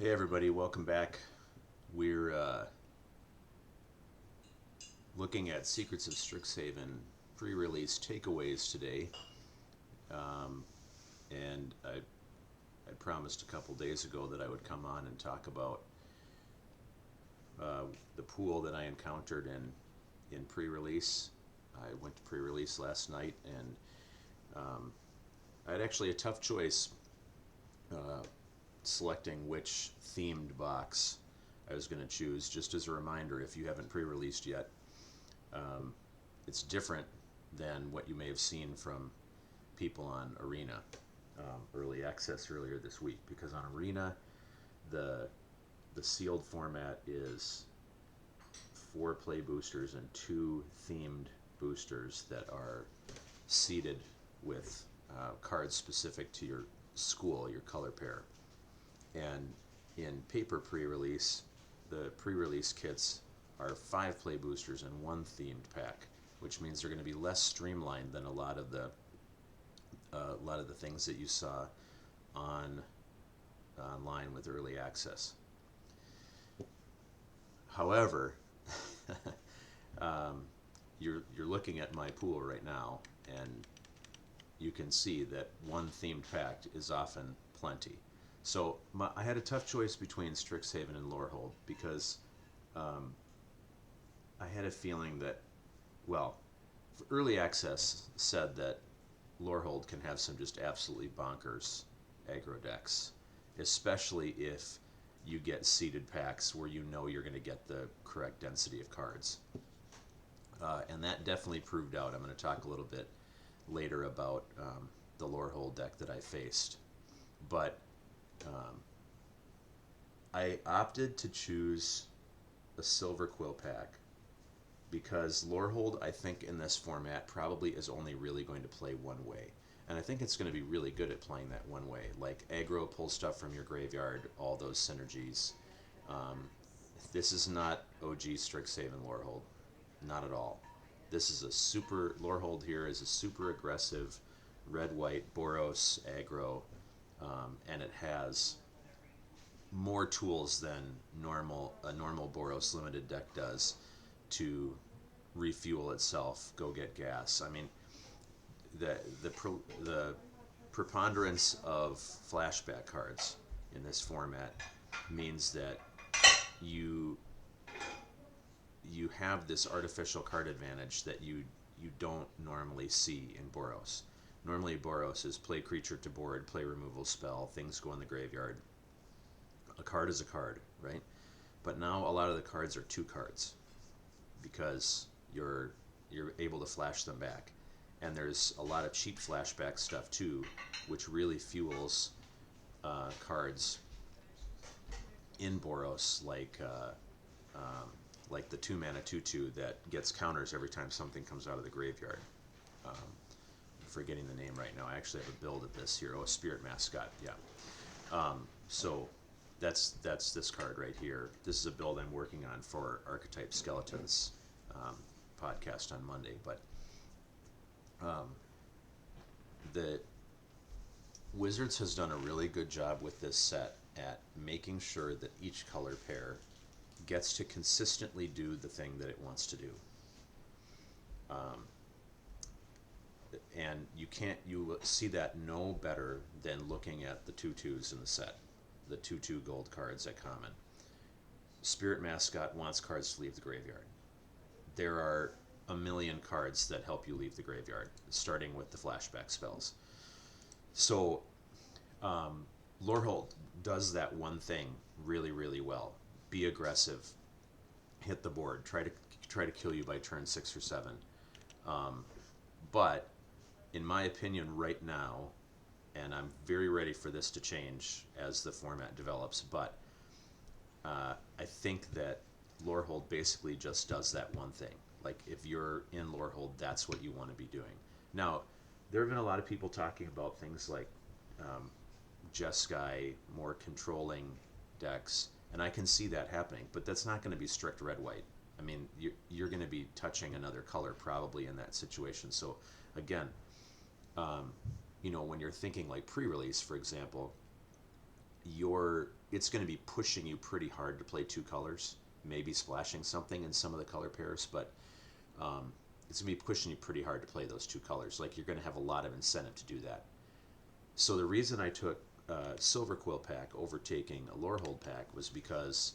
Hey everybody, welcome back. We're looking at Secrets of Strixhaven pre-release takeaways today. Um, and I promised a couple days ago that I would come on and talk about the pool that I encountered in pre-release. I went to pre-release last night, and I had actually a tough choice uh, selecting which themed box I was going to choose. Just as a reminder, if you haven't pre-released yet, um, it's different than what you may have seen from people on Arena early access earlier this week. Because on Arena, the the sealed format is 4 play boosters and 2 themed boosters that are seeded with cards specific to your school, your color pair. And in paper pre-release, the pre-release kits are 5 play boosters and 1 themed pack, which means they're going to be less streamlined than a lot of the things that you saw on online with early access. However, um, you're looking at my pool right now, and you can see that 1 themed pack is often plenty. So I had a tough choice between Strixhaven and Lorehold because um, I had a feeling that, well, early access said that Lorehold can have some just absolutely bonkers aggro decks, especially if you get seeded packs where you know you're going to get the correct density of cards. And that definitely proved out. I'm going to talk a little bit later about the Lorehold deck that I faced. But um, I opted to choose a Silver Quill pack because Lorehold, I think, in this format probably is only really going to play one way. And I think it's going to be really good at playing that one way. Like aggro, pull stuff from your graveyard, all those synergies. Um, this is not OG Strixhaven Lorehold. Not at all. This is a super, Lorehold here is a super aggressive red-white Boros aggro, and it has more tools than a normal Boros limited deck does to refuel itself, go get gas. I mean, the preponderance of flashback cards in this format means that you you have this artificial card advantage that you don't normally see in Boros. Normally Boros is play creature to board, play removal spell, things go in the graveyard. A card is a card, right? But now a lot of the cards are 2 cards because you're able to flash them back. And there's a lot of cheap flashback stuff too, which really fuels cards in Boros, like the 2 mana 2/2 that gets counters every time something comes out of the graveyard. Um, I'm forgetting the name right now. I actually have a build of this here. Oh, Spirit Mascot, yeah. So that's this card right here. This is a build I'm working on for Archetype Skeletons podcast on Monday. But the Wizards has done a really good job with this set at making sure that each color pair gets to consistently do the thing that it wants to do. And you see that no better than looking at the 2/2s in the set, the 2/2 gold cards at common. Spirit Mascot wants cards to leave the graveyard. There are a million cards that help you leave the graveyard, starting with the flashback spells. So Lorehold does that one thing really, really well. Be aggressive, hit the board, try to kill you by turn 6 or 7. But in my opinion, right now, and I'm very ready for this to change as the format develops, but I think that Lorehold basically just does that one thing. Like if you're in Lorehold, that's what you want to be doing. Now, there have been a lot of people talking about things like Jeskai, more controlling decks, and I can see that happening, but that's not going to be strict red-white. I mean, you're going to be touching another color probably in that situation. So again, when you're thinking like pre-release, for example, your it's going to be pushing you pretty hard to play two colors, maybe splashing something in some of the color pairs, but it's going to be pushing you pretty hard to play those two colors. Like, you're going to have a lot of incentive to do that. So the reason I took Silver Quill pack over taking a Lorehold pack was because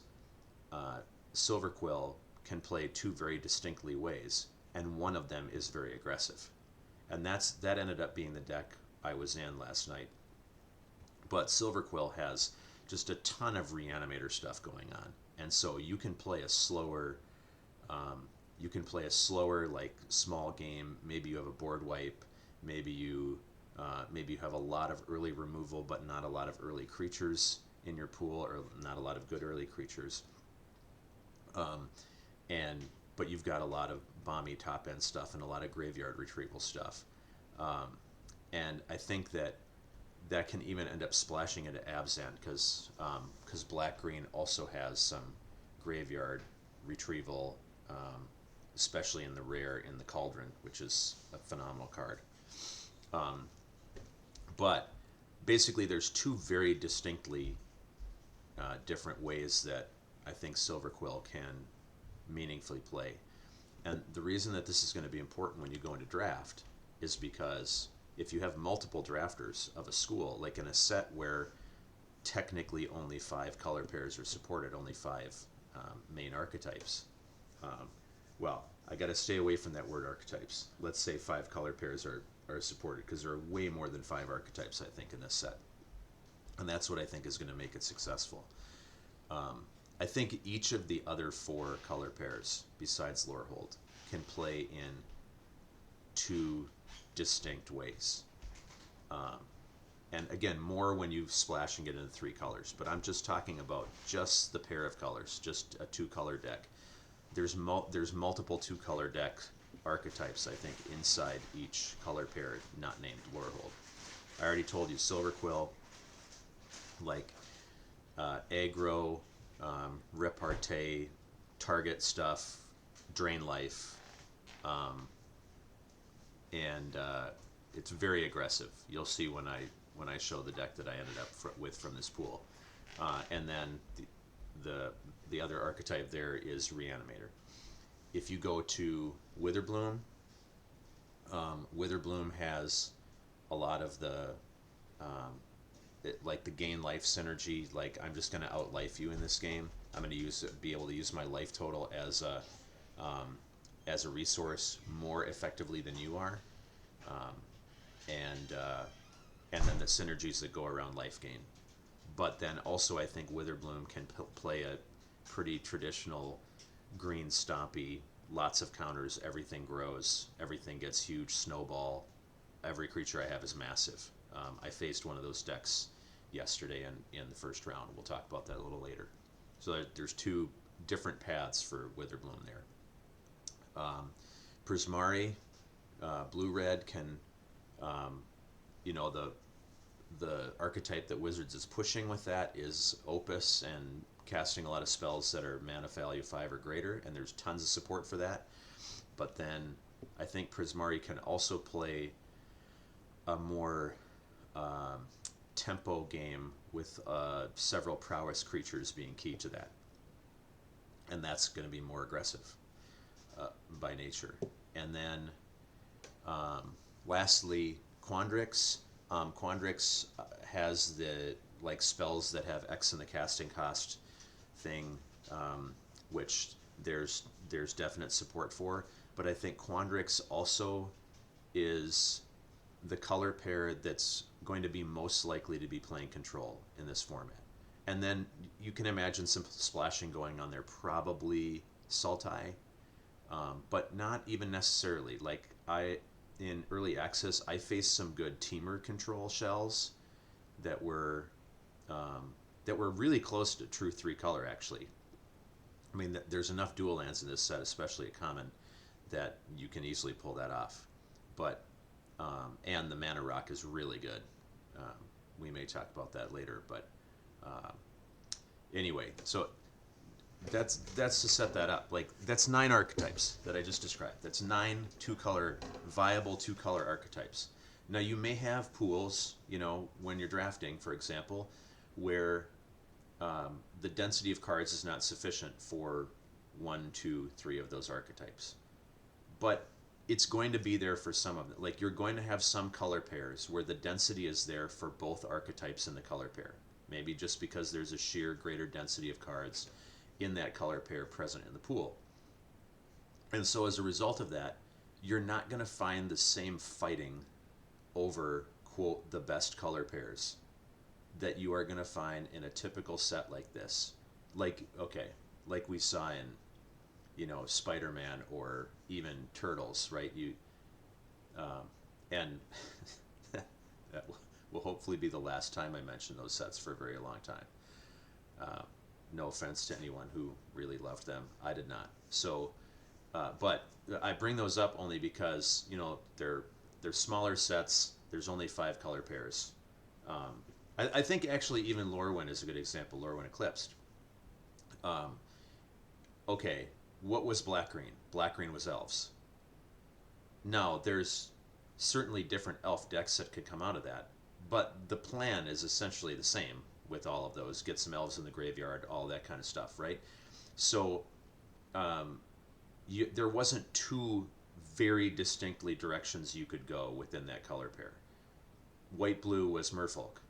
Silver Quill can play two very distinctly ways, and one of them is very aggressive. And that ended up being the deck I was in last night. But Silver Quill has just a ton of Reanimator stuff going on, and so you can play a slower, like small game. Maybe you have a board wipe. Maybe you have a lot of early removal, but not a lot of early creatures in your pool, or not a lot of good early creatures. But you've got a lot of bomby top end stuff and a lot of graveyard retrieval stuff. And I think that can even end up splashing into Abzan, because black green also has some graveyard retrieval, especially in the rare in the Cauldron, which is a phenomenal card. But basically, there's two very distinctly different ways that I think Silver Quill can meaningfully play. And the reason that this is going to be important when you go into draft is because if you have multiple drafters of a school, like in a set where technically only 5 color pairs are supported, only 5 main archetypes. Well, I got to stay away from that word archetypes. Let's say 5 color pairs are supported, because there are way more than 5 archetypes, I think, in this set. And that's what I think is going to make it successful. I think each of the other 4 color pairs, besides Lorehold, can play in 2 distinct ways. And again, more when you splash and get into 3 colors. But I'm just talking about just the pair of colors, just a 2-color deck. There's multiple 2-color deck archetypes, I think, inside each color pair not named Lorehold. I already told you Silver Quill, like aggro, repartee, target stuff, drain life, and it's very aggressive. You'll see when I show the deck that I ended up with from this pool. And then the other archetype there is Reanimator. If you go to Witherbloom, Witherbloom has a lot of the like the gain life synergy. Like, I'm just going to outlife you in this game. I'm going to be able to use my life total as a resource more effectively than you are, and then the synergies that go around life gain. But then also, I think Witherbloom can play a pretty traditional green stompy, lots of counters, everything grows, everything gets huge, snowball, every creature I have is massive. I faced one of those decks yesterday in the first round. We'll talk about that a little later. So there's 2 different paths for Witherbloom there. Prismari, blue-red, can, the archetype that Wizards is pushing with that is Opus and casting a lot of spells that are mana value 5 or greater, and there's tons of support for that. But then I think Prismari can also play a more tempo game with several prowess creatures being key to that. And that's going to be more aggressive by nature. And then lastly, Quandrix. Quandrix has the spells that have X in the casting cost thing, which there's definite support for. But I think Quandrix also is the color pair that's going to be most likely to be playing control in this format. And then you can imagine some splashing going on there, probably Sultai, but not even necessarily. Like, in early access, I faced some good Teamer control shells that were really close to true 3-color, actually. I mean, there's enough dual lands in this set, especially a common, that you can easily pull that off. But and the mana rock is really good. We may talk about that later, but anyway, so that's to set that up. Like, that's 9 archetypes that I just described. That's 9 viable 2-color archetypes. Now, you may have pools, when you're drafting, for example, where the density of cards is not sufficient for 1, 2, 3 of those archetypes. But it's going to be there for some of them. Like, you're going to have some color pairs where the density is there for both archetypes in the color pair. Maybe just because there's a sheer greater density of cards in that color pair present in the pool. And so as a result of that, you're not going to find the same fighting over, quote, the best color pairs that you are going to find in a typical set like this. Like, okay, like we saw in, you know, Spider-Man or even Turtles, right? And that will hopefully be the last time I mention those sets for a very long time. No offense to anyone who really loved them. I did not. So, but I bring those up only because, you know, they're smaller sets. There's only 5 color pairs. I think actually even Lorwyn is a good example. Lorwyn Eclipsed. Okay, what was black-green? Black-green was elves. Now, there's certainly different elf decks that could come out of that, but the plan is essentially the same with all of those. Get some elves in the graveyard, all that kind of stuff, right? So there wasn't 2 very distinctly directions you could go within that color pair. White-blue was Merfolk.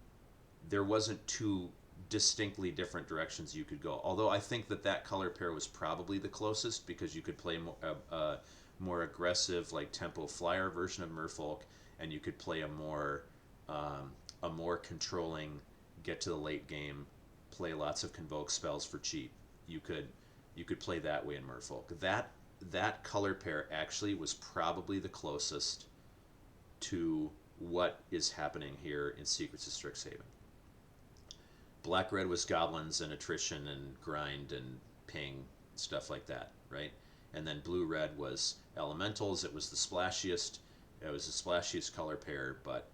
There wasn't 2 distinctly different directions you could go. Although I think that color pair was probably the closest, because you could play more aggressive, like tempo flyer version of Merfolk, and you could play a more controlling, get to the late game, play lots of convoke spells for cheap. You could play that way in Merfolk. That color pair actually was probably the closest to what is happening here in Secrets of Strixhaven. Black-red was goblins and attrition and grind and ping, stuff like that, right? And then blue-red was elementals. It was the splashiest. It was the splashiest color pair, but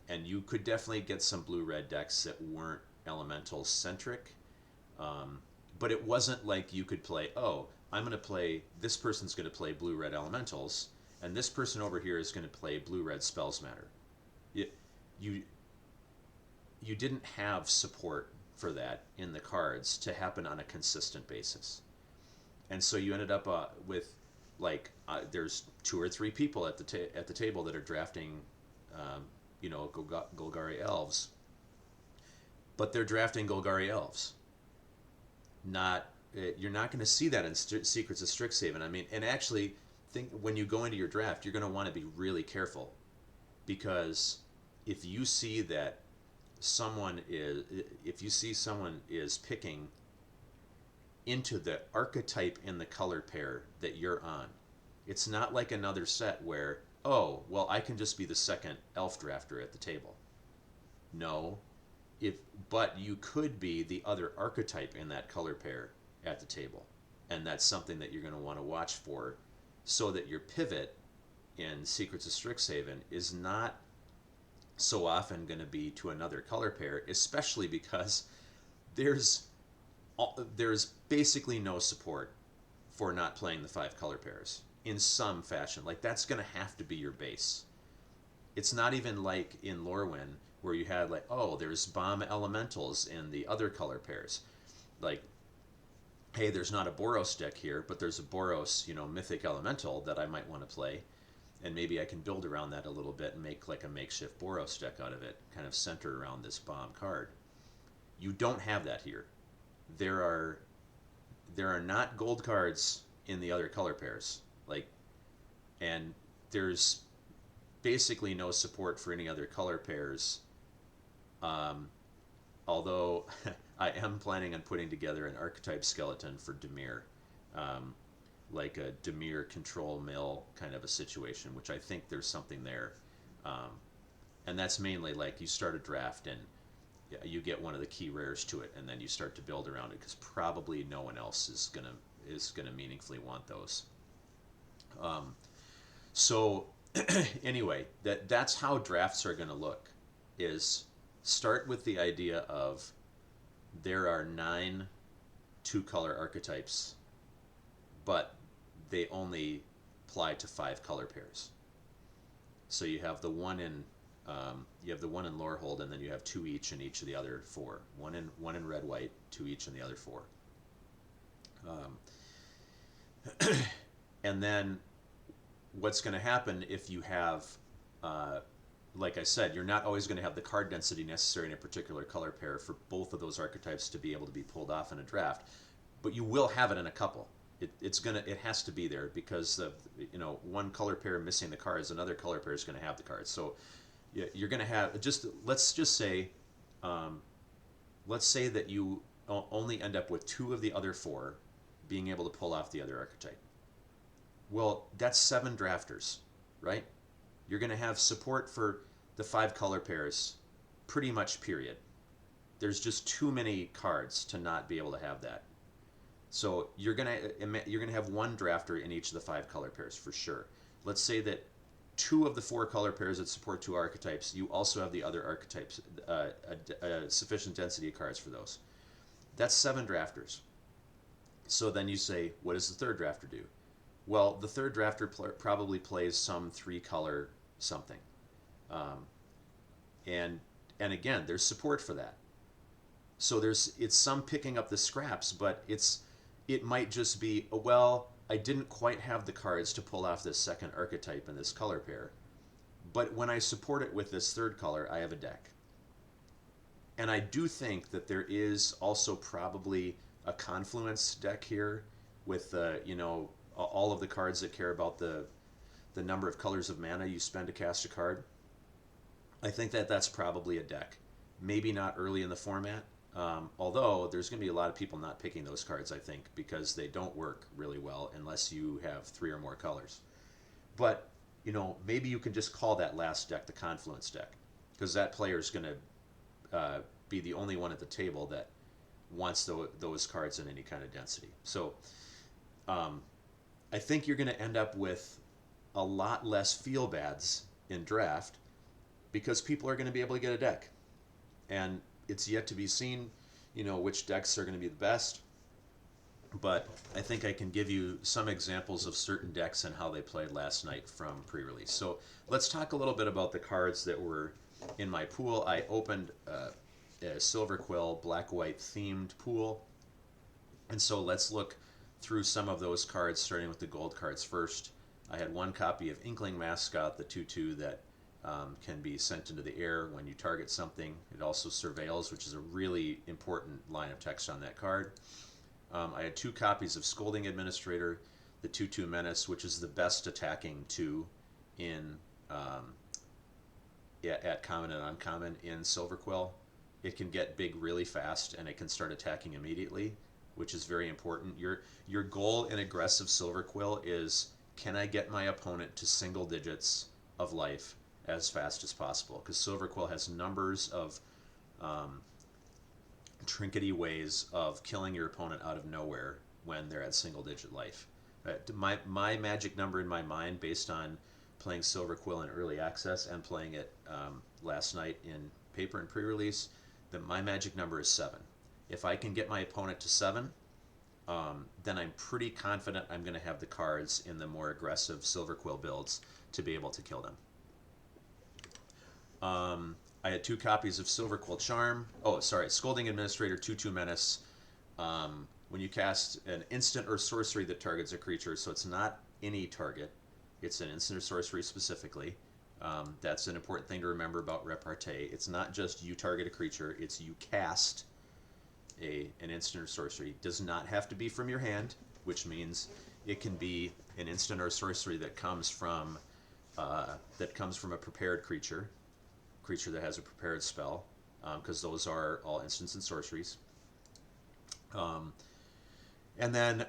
and you could definitely get some blue-red decks that weren't elemental-centric, but it wasn't like you could play, oh, I'm going to play, this person's going to play blue-red elementals, and this person over here is going to play blue-red spells matter. You didn't have support for that in the cards to happen on a consistent basis. And so you ended up with, like, there's 2 or 3 people at the table that are drafting, you know, Golgari elves, but they're drafting Golgari elves. You're not going to see that in Secrets of Strixhaven. I mean, and actually, when you go into your draft, you're going to want to be really careful, because if you see someone is picking into the archetype in the color pair that you're on, it's not like another set where, oh, well, I can just be the second elf drafter at the table. No, but you could be the other archetype in that color pair at the table, and that's something that you're going to want to watch for, so that your pivot in Secrets of Strixhaven is not so often going to be to another color pair, especially because there's basically no support for not playing the 5 color pairs in some fashion. Like, that's going to have to be your base. It's not even like in Lorwyn, where you had, like, oh, there's bomb elementals in the other color pairs. Like, hey, there's not a Boros deck here, but there's a Boros, you know, mythic elemental that I might want to play, and maybe I can build around that a little bit and make like a makeshift Boros deck out of it, kind of centered around this bomb card. You don't have that here. There are not gold cards in the other color pairs, like, and there's basically no support for any other color pairs. Although I am planning on putting together an archetype skeleton for Dimir, like a Dimir control mill kind of a situation, which I think there's something there. And that's mainly like you start a draft and you get one of the key rares to it, and then you start to build around it, because probably no one else is gonna meaningfully want those. So anyway, that's how drafts are gonna look. Is start with the idea of there are 9 2-color archetypes, but they only apply to 5 color pairs. So you have the 1 in You have the one in Lorehold, and then you have two each in each of the other four. One in red white, two each in the other four. And then what's going to happen if you have, like I said, you're not always going to have the card density necessary in a particular color pair for both of those archetypes to be able to be pulled off in a draft, but you will have it in a couple. It has to be there because one color pair missing the cards, another color pair is going to have the cards. So you're going to have let's say that you only end up with two of the other four being able to pull off the other archetype. Well, that's 7 drafters, right? You're going to have support for the 5 color pairs pretty much, period. There's just too many cards to not be able to have that. So you're going to have one drafter in each of the 5 color pairs for sure. Let's say that 2 of the 4 color pairs that support 2 archetypes, you also have the other archetypes, sufficient density of cards for those. That's 7 drafters. So then you say, what does the third drafter do? Well, the third drafter probably plays some 3-color something. And again, there's support for that. So it's some picking up the scraps, but it might just be, well, I didn't quite have the cards to pull off this second archetype in this color pair, but when I support it with this third color, I have a deck. And I do think that there is also probably a confluence deck here with all of the cards that care about the number of colors of mana you spend to cast a card. I think that's probably a deck. Maybe not early in the format, although there's going to be a lot of people not picking those cards, I think, because they don't work really well unless you have 3 or more colors. But, maybe you can just call that last deck the confluence deck, because that player is going to be the only one at the table that wants those cards in any kind of density. So I think you're going to end up with a lot less feel-bads in draft because people are going to be able to get a deck. And it's yet to be seen, which decks are going to be the best. But I think I can give you some examples of certain decks and how they played last night from pre-release. So let's talk a little bit about the cards that were in my pool. I opened a Silver Quill black-white themed pool. And so let's look through some of those cards, starting with the gold cards first. I had 1 copy of Inkling Mascot, the 2/2 that can be sent into the air when you target something. It also surveils, which is a really important line of text on that card. I had 2 copies of Scolding Administrator, the 2/2 Menace, which is the best attacking 2 in at common and uncommon in Silver Quill. It can get big really fast, and it can start attacking immediately, which is very important. Your goal in aggressive Silver Quill is, can I get my opponent to single digits of life as fast as possible? Because Silver Quill has numbers of trinkety ways of killing your opponent out of nowhere when they're at single digit life. My magic number in my mind, based on playing Silver Quill in early access and playing it last night in paper and pre-release, that my magic number is 7. If I can get my opponent to 7, then I'm pretty confident I'm going to have the cards in the more aggressive Silver Quill builds to be able to kill them. I had 2 copies of Silver Quill Charm. Scolding Administrator, 2/2 Menace. When you cast an instant or sorcery that targets a creature, so it's not any target, it's an instant or sorcery specifically. That's an important thing to remember about repartee. It's not just you target a creature, it's you cast an instant or sorcery. It does not have to be from your hand, which means it can be an instant or sorcery that comes from a prepared creature that has a prepared spell, because those are all instants and sorceries. And then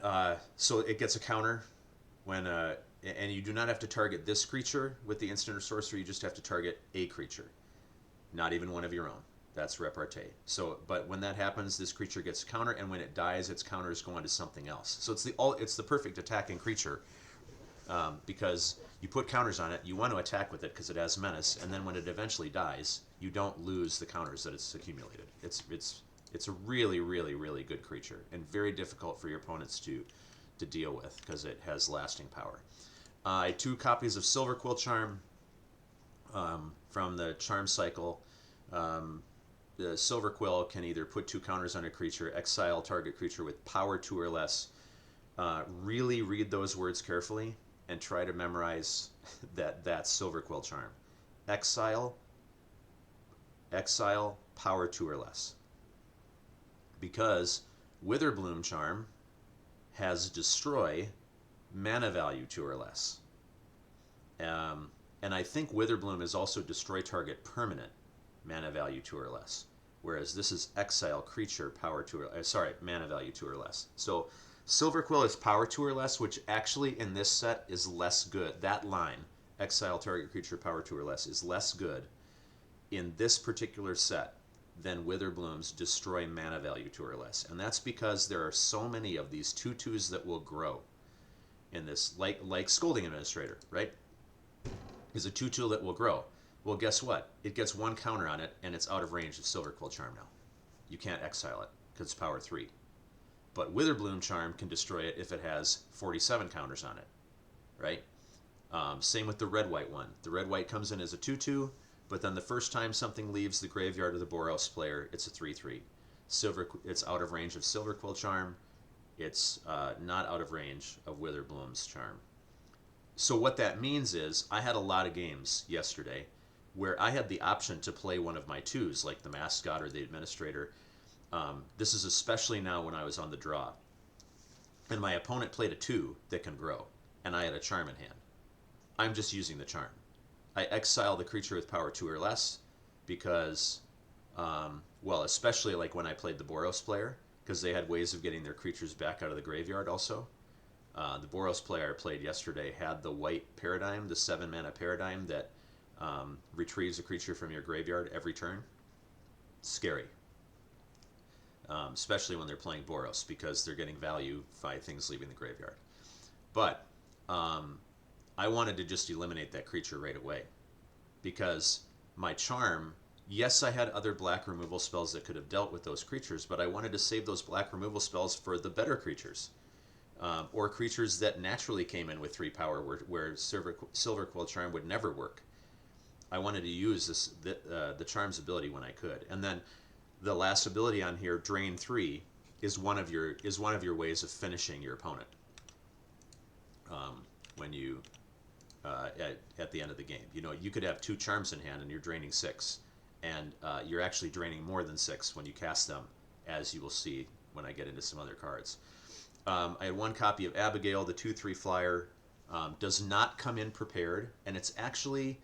so it gets a counter when and you do not have to target this creature with the instant or sorcery. You just have to target a creature, not even one of your own. That's repartee. So, but when that happens, this creature gets a counter, and when it dies, its counters go into something else. So it's the perfect attacking creature, because you put counters on it. You want to attack with it because it has menace, and then when it eventually dies, you don't lose the counters that it's accumulated. It's a really, really, really good creature, and very difficult for your opponents to deal with because it has lasting power. 2 copies of Silver Quill Charm. From the charm cycle, the Silver Quill can either put 2 counters on a creature, exile target creature with power 2 or less. Really read those words carefully and try to memorize that Silver Quill charm. Exile, power 2 or less. Because Witherbloom charm has destroy, mana value 2 or less. And I think Witherbloom is also destroy target permanent, mana value 2 or less. Whereas this is exile creature, power 2 or mana value 2 or less. So Silver Quill is power 2 or less, which actually in this set is less good. That line, exile target creature, power 2 or less, is less good in this particular set than Witherbloom's destroy mana value 2 or less. And that's because there are so many of these 2/2s that will grow in this, like Scolding Administrator, right? Is a 2/2 that will grow. Well, guess what? It gets 1 counter on it, and it's out of range of Silver Quill charm now. You can't exile it, because it's power 3. But Witherbloom charm can destroy it if it has 47 counters on it, right? Same with the red-white one. The red-white comes in as a 2/2, but then the first time something leaves the graveyard of the Boros player, it's a 3/3. It's out of range of Silver Quill charm. It's not out of range of Witherbloom's charm. So what that means is I had a lot of games yesterday where I had the option to play one of my 2s, like the Mascot or the Administrator. This is especially now when I was on the draw. And my opponent played a 2 that can grow, and I had a charm in hand. I'm just using the charm. I exile the creature with power 2 or less because, well, especially like when I played the Boros player, because they had ways of getting their creatures back out of the graveyard also. The Boros player I played yesterday had the white Paradigm, the 7 mana Paradigm that retrieves a creature from your graveyard every turn. Scary. Especially when they're playing Boros, because they're getting value by things leaving the graveyard. But I wanted to just eliminate that creature right away, because my charm, yes, I had other black removal spells that could have dealt with those creatures, but I wanted to save those black removal spells for the better creatures. Or creatures that naturally came in with 3 power, where Silver Quill charm would never work. I wanted to use the charm's ability when I could. And then the last ability on here, Drain 3, is one of your ways of finishing your opponent. When you at the end of the game, you could have 2 charms in hand and you're draining 6, and you're actually draining more than 6 when you cast them, as you will see when I get into some other cards. I had 1 copy of Abigail, the 2/3 flyer. Does not come in prepared, and it's actually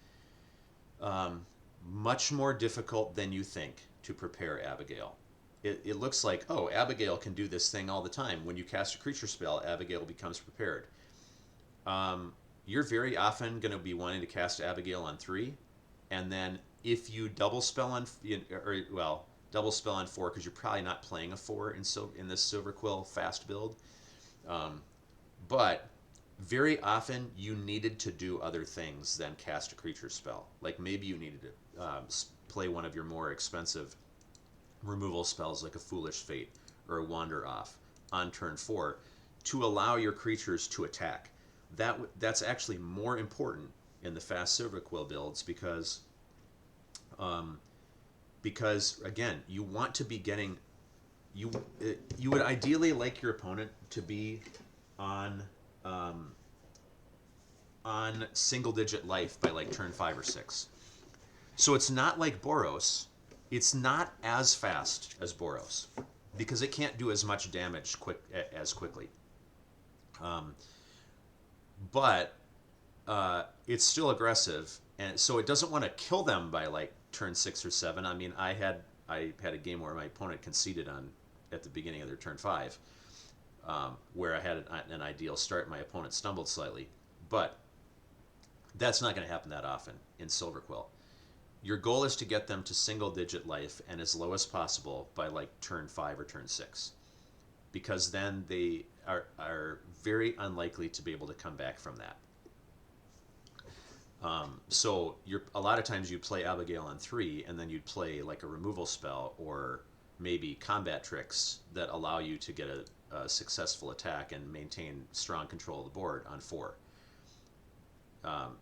much more difficult than you think to prepare Abigail. It looks like, oh, Abigail can do this thing all the time. When you cast a creature spell, Abigail becomes prepared. You're very often going to be wanting to cast Abigail on 3, and then if you double spell on 4, because you're probably not playing a 4 in this Silver Quill fast build. But very often you needed to do other things than cast a creature spell. Like maybe you needed to play one of your more expensive removal spells, like a Foolish Fate or a Wander Off on turn 4, to allow your creatures to attack. That's actually more important in the fast Silver Quill builds, because again, you want to be getting, you would ideally like your opponent to be on single digit life by like turn 5 or 6. So it's not like Boros. It's not as fast as Boros, because it can't do as much damage as quickly. But it's still aggressive, and so it doesn't want to kill them by like turn 6 or 7. I mean, I had a game where my opponent conceded at the beginning of their turn 5, where I had an ideal start. My opponent stumbled slightly, but that's not going to happen that often in Silver Quill. Your goal is to get them to single digit life and as low as possible by like turn 5 or turn 6, because then they are very unlikely to be able to come back from that. So a lot of times you play Abigail on 3, and then you'd play like a removal spell or maybe combat tricks that allow you to get a successful attack and maintain strong control of the board on 4.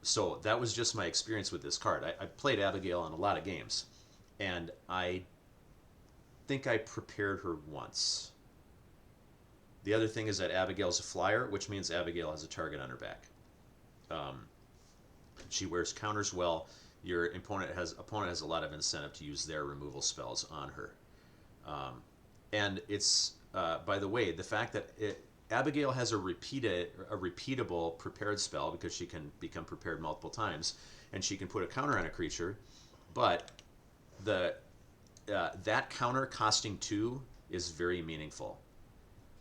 So that was just my experience with this card. I played Abigail in a lot of games, and I think I prepared her once. The other thing is that Abigail's a flyer, which means Abigail has a target on her back. Um, she wears counters well. Your opponent has a lot of incentive to use their removal spells on her. Um, and it's by the way, the fact that Abigail has a repeatable prepared spell because she can become prepared multiple times, and she can put a counter on a creature, but the that counter costing 2 is very meaningful.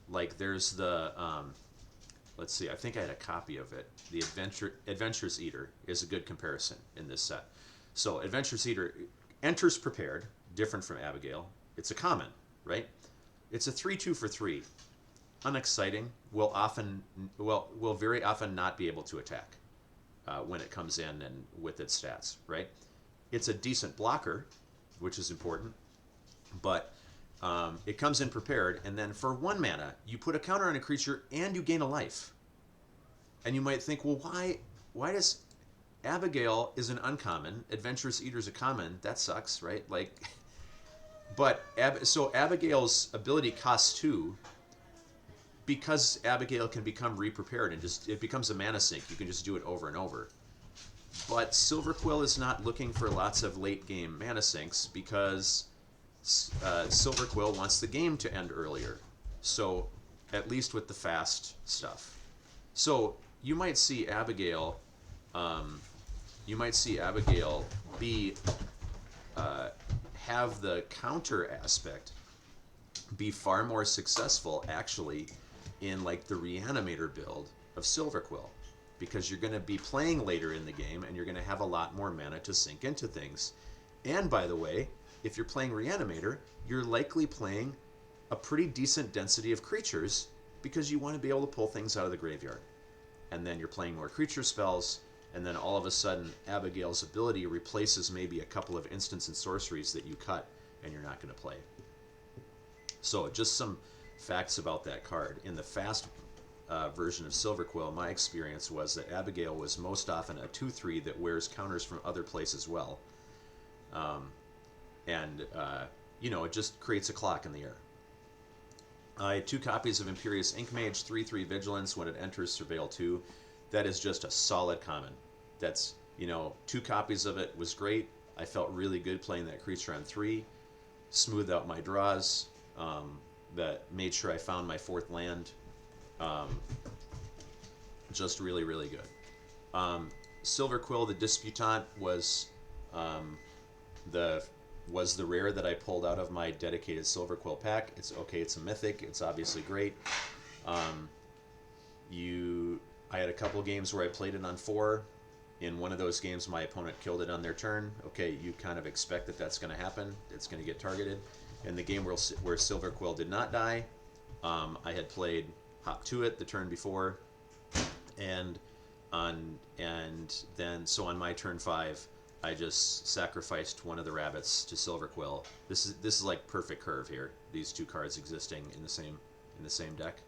Like there's the let's see, I think I had a copy of it. The Adventurous Eater is a good comparison in this set. So Adventurous Eater enters prepared, different from Abigail. It's a common, right? It's a 3/2 for 3. Unexciting. Will very often not be able to attack when it comes in and with its stats, right? It's a decent blocker, which is important, but it comes in prepared, and then for 1 mana, you put a counter on a creature and you gain a life. And you might think, well, why does Abigail is an uncommon, Adventurous Eater's a common? That sucks, right? Like, but so Abigail's ability costs 2 because Abigail can become re-prepared and just it becomes a mana sink. You can just do it over and over. But Silverquill is not looking for lots of late game mana sinks because Silverquill wants the game to end earlier. So at least with the fast stuff. So you might see Abigail. You might see Abigail be have the counter aspect be far more successful actually in like the Reanimator build of Silverquill, because you're going to be playing later in the game and you're going to have a lot more mana to sink into things. And by the way, if you're playing Reanimator, you're likely playing a pretty decent density of creatures because you want to be able to pull things out of the graveyard. And then you're playing more creature spells, and then all of a sudden Abigail's ability replaces maybe a couple of instants and sorceries that you cut and you're not going to play. So just some facts about that card. In the fast version of Silverquill, my experience was that Abigail was most often a 2/3 that wears counters from other places well. It just creates a clock in the air. I had 2 copies of Imperious Inkmage, 3/3 Vigilance. When it enters Surveil 2, that is just a solid common. That's, 2 copies of it was great. I felt really good playing that creature on 3. Smoothed out my draws. That made sure I found my 4th land. Just really, really good. Silverquill, the Disputant, was the rare that I pulled out of my dedicated Silverquill pack. It's okay. It's a mythic. It's obviously great. I had a couple games where I played it on 4. In one of those games, my opponent killed it on their turn. Okay, you kind of expect that that's going to happen. It's going to get targeted. In the game where Silverquill did not die, I had played Hop to It the turn before, and then on my turn 5, I just sacrificed one of the rabbits to Silverquill. This is like perfect curve here. These 2 cards existing in the same deck,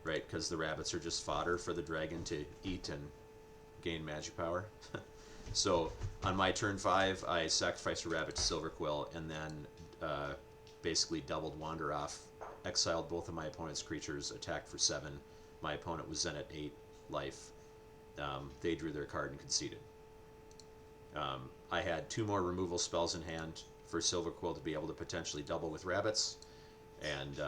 right? Because the rabbits are just fodder for the dragon to eat and gain magic power. So on my turn 5, I sacrificed a rabbit to Silverquill, and then basically doubled Wander off, exiled both of my opponent's creatures, attacked for 7. My opponent was then at 8 life. They drew their card and conceded. I had 2 more removal spells in hand for Silverquill to be able to potentially double with rabbits. And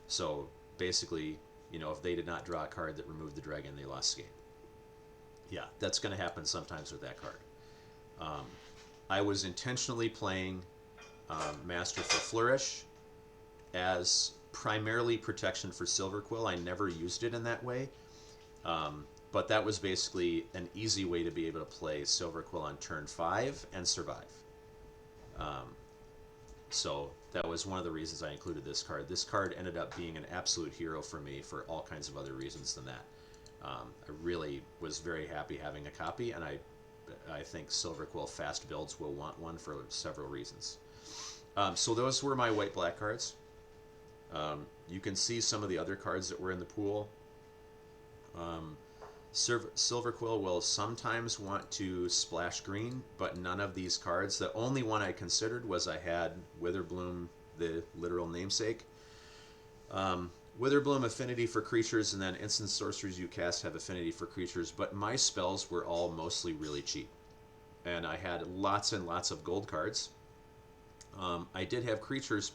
so basically, if they did not draw a card that removed the dragon, they lost the game. Yeah, that's going to happen sometimes with that card. I was intentionally playing Masterful Flourish as primarily protection for Silverquill. I never used it in that way. But that was basically an easy way to be able to play Silverquill on turn 5 and survive. So that was one of the reasons I included this card. This card ended up being an absolute hero for me for all kinds of other reasons than that. I really was very happy having a copy, and I think Silverquill fast builds will want one for several reasons. So those were my white-black cards. You can see some of the other cards that were in the pool. Silver Quill will sometimes want to splash green, but none of these cards. The only one I considered was I had Witherbloom, the literal namesake. Witherbloom affinity for creatures, and then instant sorceries you cast have affinity for creatures, but my spells were all mostly really cheap. And I had lots and lots of gold cards. I did have creatures,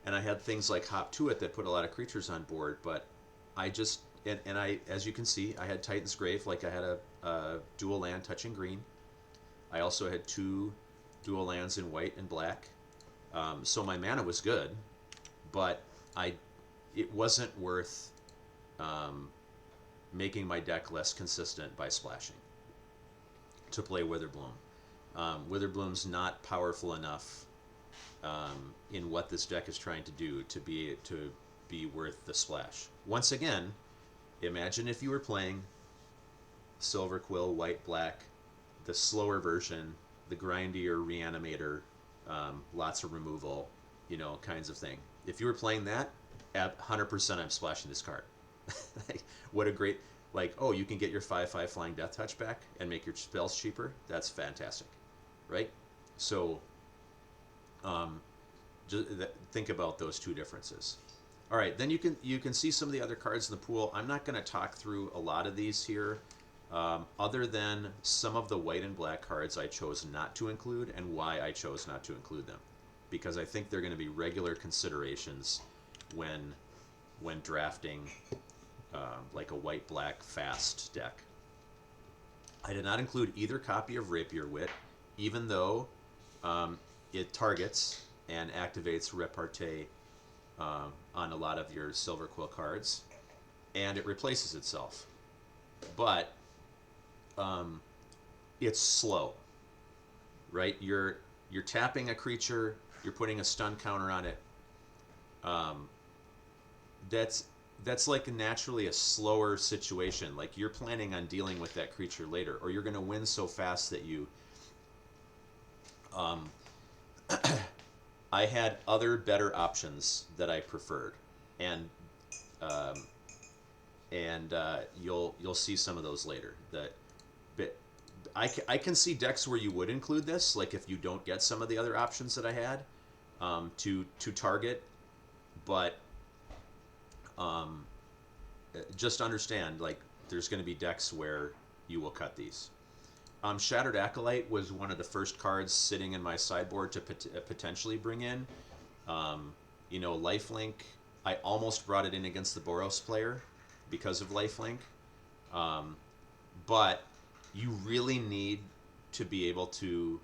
and I had things like Hop to It that put a lot of creatures on board, but I just, and I, as you can see, I had Titan's Grave, like I had a dual land touching green. I also had 2 dual lands in white and black. So my mana was good, but it wasn't worth making my deck less consistent by splashing to play Witherbloom. Witherbloom's not powerful enough in what this deck is trying to do to be worth the splash. Once again, imagine if you were playing Silver Quill, white, black, the slower version, the grindier reanimator, lots of removal, kinds of thing. If you were playing that, at 100% I'm splashing this card. What a great, you can get your 5/5 Flying Death Touch back and make your spells cheaper. That's fantastic, right? So just think about those 2 differences. All right, then you can see some of the other cards in the pool. I'm not going to talk through a lot of these here, other than some of the white and black cards I chose not to include and why I chose not to include them, because I think they're going to be regular considerations when drafting like a white-black fast deck. I did not include either copy of Rapier Wit, even though it targets and activates Repartee on a lot of your Silver Quill cards, and it replaces itself. But it's slow, right? You're tapping a creature, you're putting a stun counter on it. That's like naturally a slower situation. Like you're planning on dealing with that creature later, or you're going to win so fast that you. I had other better options that I preferred, and you'll see some of those later. But I can see decks where you would include this, like if you don't get some of the other options that I had to target, but just understand, like, there's going to be decks where you will cut these. Shattered Acolyte was one of the first cards sitting in my sideboard to potentially bring in. Lifelink, I almost brought it in against the Boros player because of Lifelink. But you really need to be able to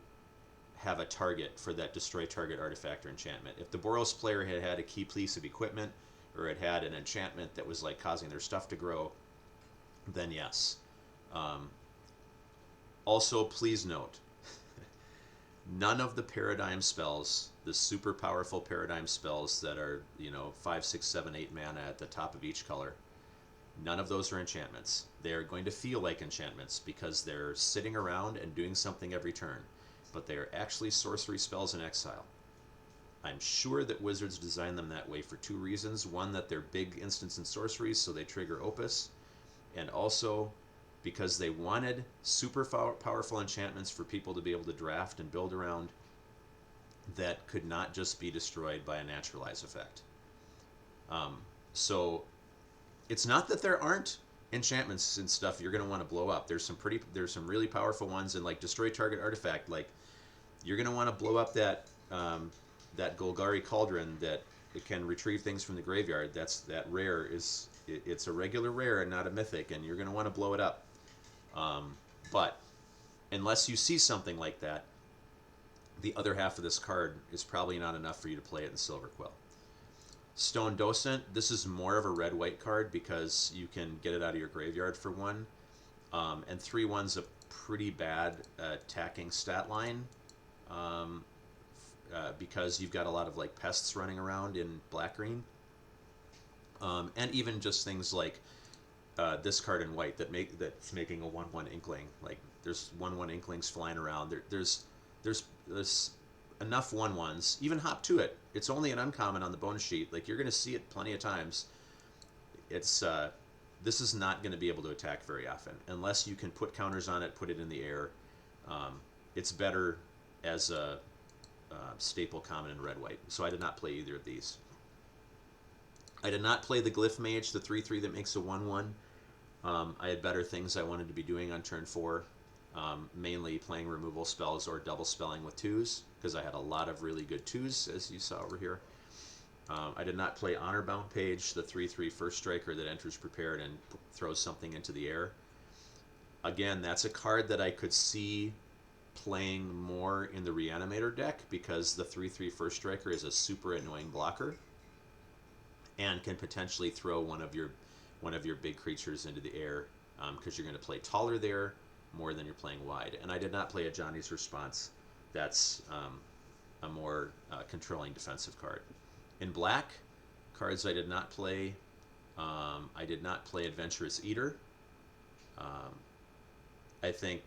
have a target for that destroy target artifact or enchantment. If the Boros player had had a key piece of equipment, or it had an enchantment that was like causing their stuff to grow, then yes. Also, please note, none of the paradigm spells, the super powerful paradigm spells that are 5, 6, 7, 8 mana at the top of each color, none of those are enchantments. They are going to feel like enchantments because they're sitting around and doing something every turn, but they are actually sorcery spells in exile. I'm sure that Wizards designed them that way for 2 reasons. One, that they're big instants and sorceries, so they trigger Opus. And also because they wanted super powerful enchantments for people to be able to draft and build around that could not just be destroyed by a naturalize effect. So it's not that there aren't enchantments and stuff you're going to want to blow up. There's some really powerful ones, and like destroy target artifact, like you're going to want to blow up that Golgari Cauldron that it can retrieve things from the graveyard. That rare it's a regular rare and not a mythic, and you're going to want to blow it up. But unless you see something like that, the other half of this card is probably not enough for you to play it in Silver Quill. Stone Docent, this is more of a red-white card because you can get it out of your graveyard for 1. And 3/1's a pretty bad attacking stat line. Because you've got a lot of like pests running around in black-green, and even just things like this card in white that's making a 1/1 Inkling. Like there's 1/1 Inklings flying around. There's enough 1/1s. Even Hop to It. It's only an uncommon on the bonus sheet. Like you're going to see it plenty of times. It's this is not going to be able to attack very often unless you can put counters on it, put it in the air. It's better as a staple common in red-white. So I did not play either of these. I did not play the Glyph Mage, the 3/3 that makes a 1/1. I had better things I wanted to be doing on turn 4, mainly playing removal spells or double spelling with 2s, because I had a lot of really good 2s, as you saw over here. I did not play Honorbound Page, the 3/3 first striker that enters prepared and throws something into the air. Again, that's a card that I could see playing more in the Reanimator deck, because the 3/3 first striker is a super annoying blocker and can potentially throw one of your big creatures into the air, because you're going to play taller there more than you're playing wide. And I did not play a Johnny's Response. That's a more controlling defensive card. In black, cards I did not play, I did not play Adventurous Eater. I think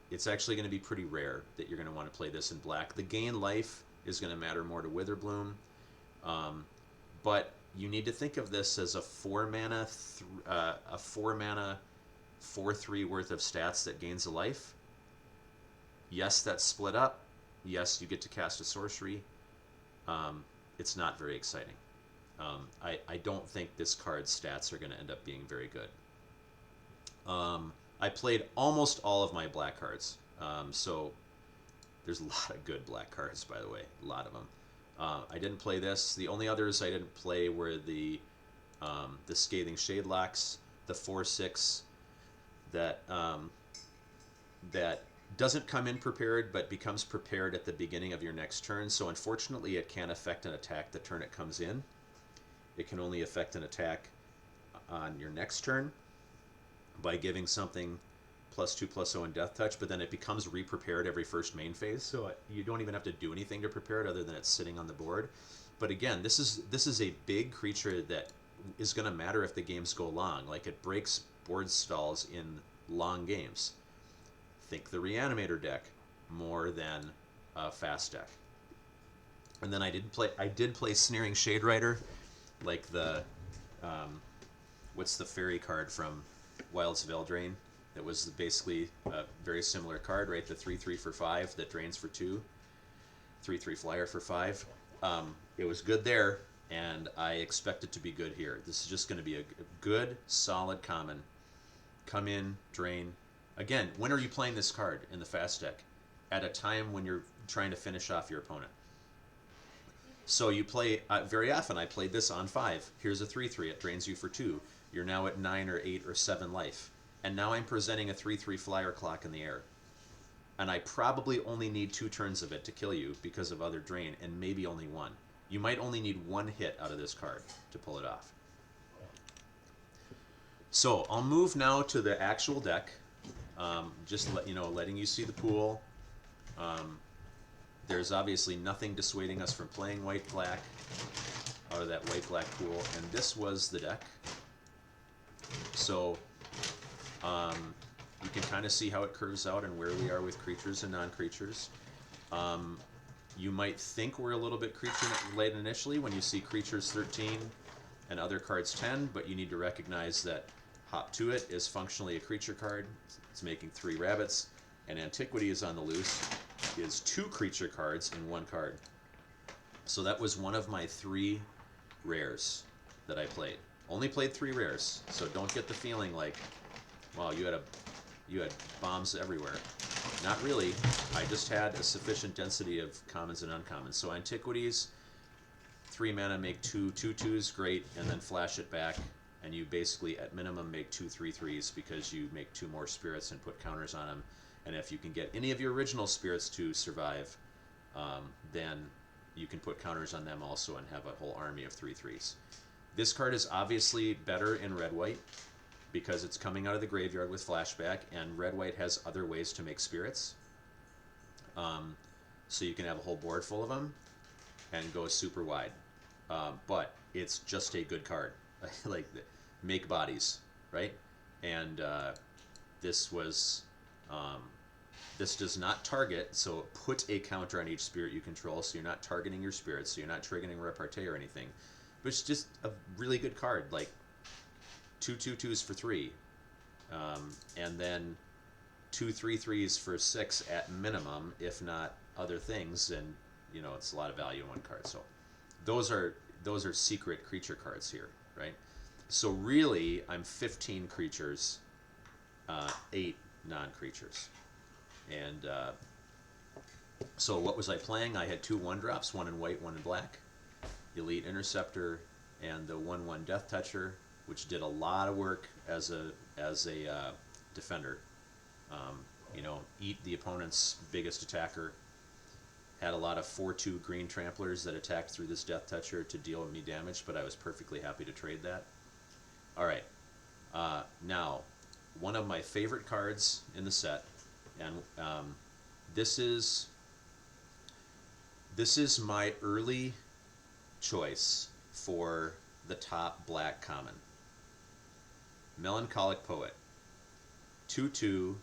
it's actually going to be pretty rare that you're going to want to play this in black. The gain life is going to matter more to Witherbloom, but you need to think of this as a 4-mana 4/3 worth of stats that gains a life. Yes, that's split up. Yes, you get to cast a sorcery. It's not very exciting. I don't think this card's stats are going to end up being very good. I played almost all of my black cards, so there's a lot of good black cards, by the way, a lot of them. I didn't play this. The only others I didn't play were the Scathing Shadelocks, the 4/6 that doesn't come in prepared but becomes prepared at the beginning of your next turn. So unfortunately, it can't affect an attack the turn it comes in. It can only affect an attack on your next turn by giving something +2/+0 in Death Touch, but then it becomes re-prepared every first main phase, so you don't even have to do anything to prepare it other than it's sitting on the board. But again, this is a big creature that is going to matter if the games go long. Like, it breaks board stalls in long games. Think the Reanimator deck more than a fast deck. And then I did play Sneering Shade Rider, like the what's the fairy card from Wilds of Eldraine? It was basically a very similar card, right? The 3/3 for 5 that drains for 2, 3/3 flyer for 5. It was good there, and I expect it to be good here. This is just going to be a good, solid common. Come in, drain. Again, when are you playing this card in the fast deck? At a time when you're trying to finish off your opponent. So you play, very often I played this on 5. Here's a 3/3, it drains you for 2. You're now at 9 or 8 or 7 life. And now I'm presenting a 3/3 flyer clock in the air. And I probably only need 2 turns of it to kill you because of other drain, and maybe only 1. You might only need 1 hit out of this card to pull it off. So I'll move now to the actual deck. Just letting you see the pool. There's obviously nothing dissuading us from playing white-black out of that white-black pool, and this was the deck. So you can kind of see how it curves out and where we are with creatures and non-creatures. You might think we're a little bit creature-late initially when you see creatures 13 and other cards 10, but you need to recognize that Hop to It is functionally a creature card. It's making 3 rabbits, and Antiquity is on the Loose is 2 creature cards in 1 card. So that was one of my 3 rares that I played. Only played 3 rares, so don't get the feeling like, wow, you had bombs everywhere. Not really. I just had a sufficient density of commons and uncommons. So Antiquities, 3 mana, make 2 2/2s, great, and then flash it back, and you basically at minimum make 2 3/3s because you make 2 more spirits and put counters on them. And if you can get any of your original spirits to survive, then you can put counters on them also and have a whole army of 3/3s. This card is obviously better in red-white because it's coming out of the graveyard with flashback, and red-white has other ways to make spirits. So you can have a whole board full of them and go super wide. But it's just a good card. Like, make bodies, right? And this was... this does not target, so put a counter on each spirit you control, so you're not targeting your spirits, so you're not triggering repartee or anything. But it's just a really good card. Like, two 2/2s for 3, and then 2 3/3s for 6 at minimum, if not other things, and you know it's a lot of value in one card. So those are secret creature cards here, right? So really, I'm 15 creatures, 8 non-creatures, and so what was I playing? I had 2 1-drops, one in white, one in black, Elite Interceptor, and the 1/1 Death Toucher, which did a lot of work as a defender. You know, eat the opponent's biggest attacker. Had a lot of 4/2 green tramplers that attacked through this Death Toucher to deal me damage, but I was perfectly happy to trade that. All right, now one of my favorite cards in the set, and this is my early choice for the top black common. Melancholic Poet. 2/2,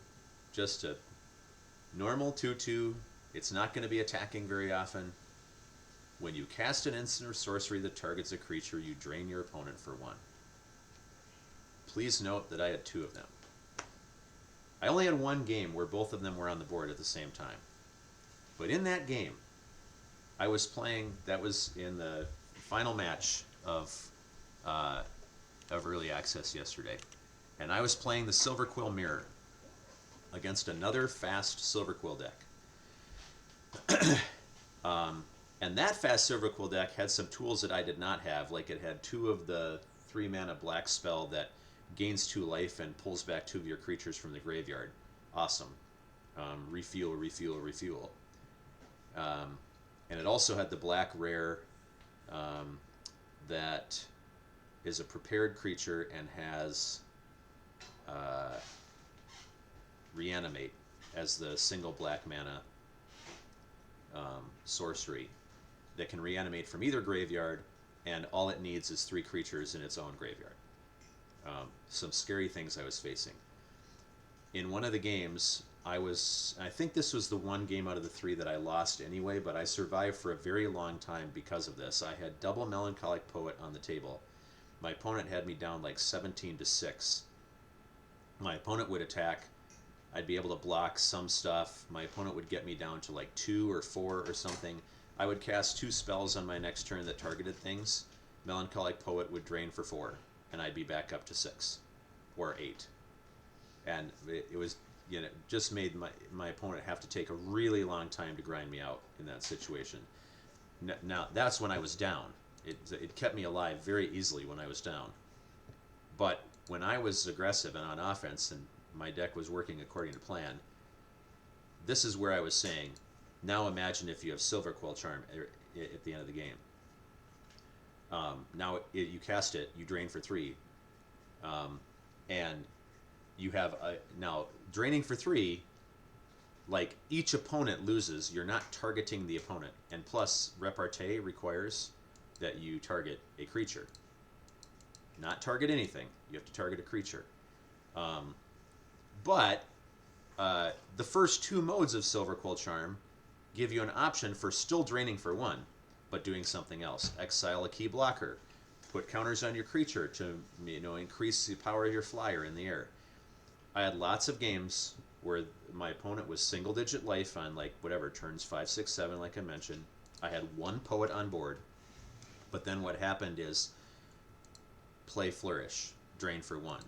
just a normal 2/2. It's not going to be attacking very often. When you cast an instant or sorcery that targets a creature, you drain your opponent for 1. Please note that I had 2 of them. I only had 1 game where both of them were on the board at the same time. But in that game, I was playing, that was in the final match of early access yesterday, and I was playing the Silver Quill Mirror against another fast Silver Quill deck. And that fast Silver Quill deck had some tools that I did not have, like it had 2 of the 3-mana black spell that gains 2 life and pulls back 2 of your creatures from the graveyard. Awesome. Refuel, refuel, refuel. And it also had the black rare that is a prepared creature and has Reanimate as the single black mana sorcery that can reanimate from either graveyard, and all it needs is 3 creatures in its own graveyard. Some scary things I was facing. In one of the games, I think this was the one game out of the 3 that I lost anyway, but I survived for a very long time because of this. I had double Melancholic Poet on the table. My opponent had me down like 17-6. My opponent would attack. I'd be able to block some stuff. My opponent would get me down to like 2 or 4 or something. I would cast 2 spells on my next turn that targeted things. Melancholic Poet would drain for 4, and I'd be back up to 6 or 8. And it was, you know, just made my opponent have to take a really long time to grind me out in that situation. Now, that's when I was down. It kept me alive very easily when I was down. But when I was aggressive and on offense and my deck was working according to plan, this is where I was saying, now imagine if you have Silver Quill Charm at the end of the game. Now you cast it, you drain for 3, and you have now draining for 3. Like each opponent loses, you're not targeting the opponent, and plus repartee requires that you target a creature. Not target anything. You have to target a creature. But the first 2 modes of Silver Quill Charm give you an option for still draining for 1, but doing something else. Exile a key blocker. Put counters on your creature to, you know, increase the power of your flyer in the air. I had lots of games where my opponent was single-digit life on, like, whatever, turns 5, 6, 7, like I mentioned. I had 1 poet on board. But then what happened is play Flourish, drain for 1.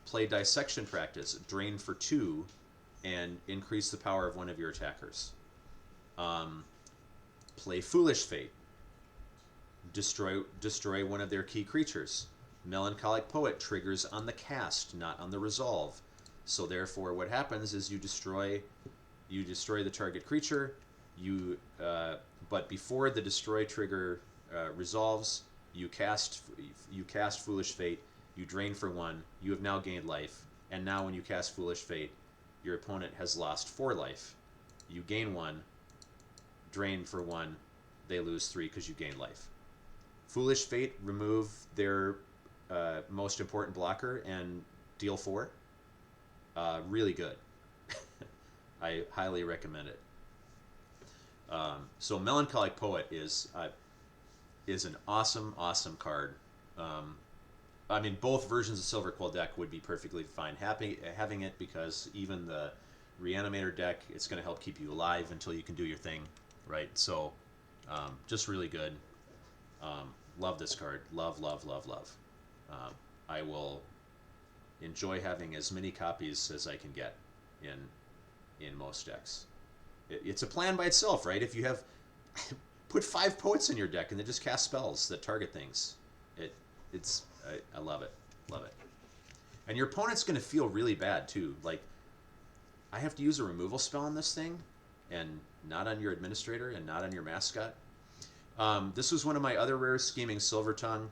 Play Dissection Practice, drain for 2, and increase the power of one of your attackers. Play Foolish Fate, destroy one of their key creatures. Melancholic Poet triggers on the cast, not on the resolve. So therefore, what happens is you destroy the target creature. But before the destroy trigger resolves, you cast Foolish Fate. You drain for 1. You have now gained life, and now when you cast Foolish Fate, your opponent has lost 4 life. You gain 1, drain for 1. They lose 3 because you gain life. Foolish Fate remove their most important blocker and deal 4. Really good. I highly recommend it. So Melancholic Poet is an awesome card. I mean, both versions of Silver Quill deck would be perfectly fine having it, because even the Reanimator deck, it's going to help keep you alive until you can do your thing, right? So, just really good. Love this card. Love, love, love, love. I will enjoy having as many copies as I can get in most decks. It's a plan by itself, right? If you have put 5 poets in your deck and they just cast spells that target things, I love it, love it. And your opponent's going to feel really bad too. Like, I have to use a removal spell on this thing, and not on your administrator, and not on your mascot. This was one of my other rare Scheming Silver Tongue.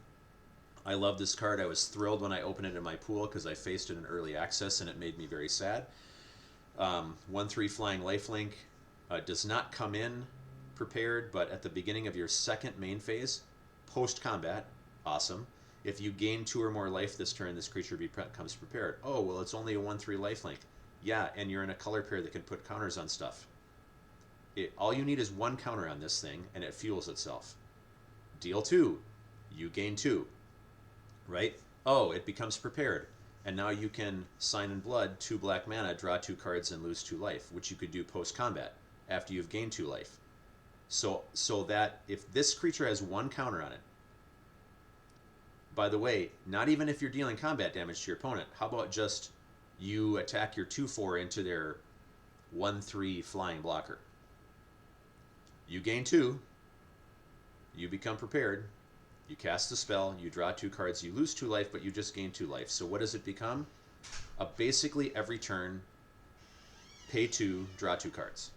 I love this card. I was thrilled when I opened it in my pool because I faced it in early access and it made me very sad. 1/3 flying lifelink, does not come in prepared, but at the beginning of your second main phase, post combat, awesome. If you gain 2 or more life this turn, this creature becomes prepared. Oh, well, it's only a 1/3 lifelink. Yeah, and you're in a color pair that can put counters on stuff. All you need is 1 counter on this thing, and it fuels itself. Deal 2, you gain 2, right? Oh, it becomes prepared, and now you can Sign in Blood, 2 black mana, draw 2 cards, and lose 2 life, which you could do post-combat after you've gained 2 life. So that if this creature has 1 counter on it, by the way, not even if you're dealing combat damage to your opponent, how about just you attack your 2/4 into their 1/3 flying blocker? You gain 2, you become prepared, you cast a spell, you draw 2 cards, you lose 2 life, but you just gain 2 life. So what does it become? Basically every turn, pay 2, draw 2 cards.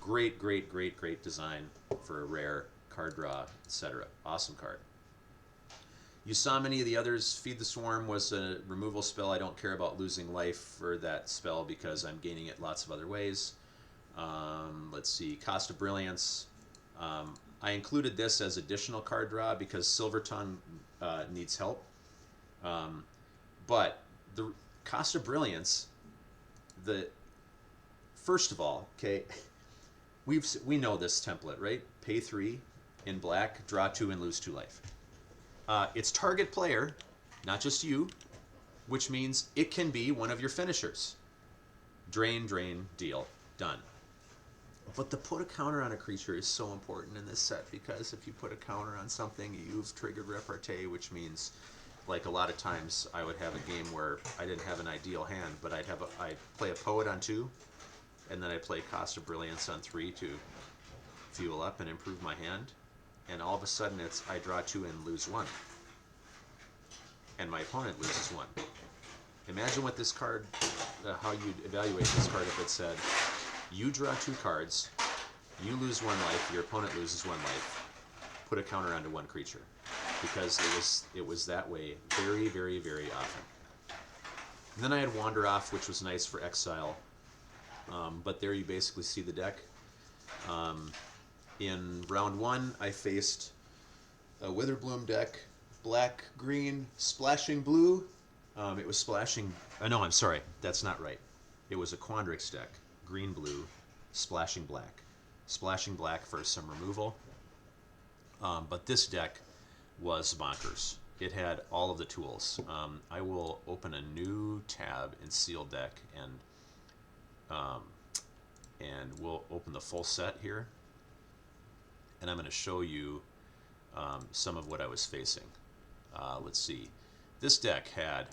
Great, great, great, great design for a rare, card draw, etc. Awesome card. You saw many of the others. Feed the Swarm was a removal spell. I don't care about losing life for that spell because I'm gaining it lots of other ways. Let's see, Cost of Brilliance. I included this as additional card draw because Silver Tongue needs help. But the Cost of Brilliance, first of all, okay, we know this template, right? Pay 3 in black, draw 2, and lose 2 life. It's target player, not just you, which means it can be one of your finishers. Drain, drain, deal, done. But to put a counter on a creature is so important in this set, because if you put a counter on something, you've triggered repartee, which means, like, a lot of times I would have a game where I didn't have an ideal hand, but I'd play a poet on 2, and then I play Cost of Brilliance on 3 to fuel up and improve my hand. And all of a sudden I draw 2 and lose 1. And my opponent loses 1. Imagine what this card, how you'd evaluate this card if it said, you draw 2 cards, you lose 1 life, your opponent loses 1 life, put a counter onto 1 creature. Because it was that way very, very, very often. And then I had Wander Off, which was nice for exile. But there you basically see the deck. In round 1, I faced a Witherbloom deck, black, green, splashing blue. It was splashing... no, I'm sorry. That's not right. It was a Quandrix deck, green, blue, splashing black. Splashing black for some removal. But this deck was bonkers. It had all of the tools. I will open a new tab in Sealed Deck, and we'll open the full set here. And I'm going to show you some of what I was facing. Let's see. This deck had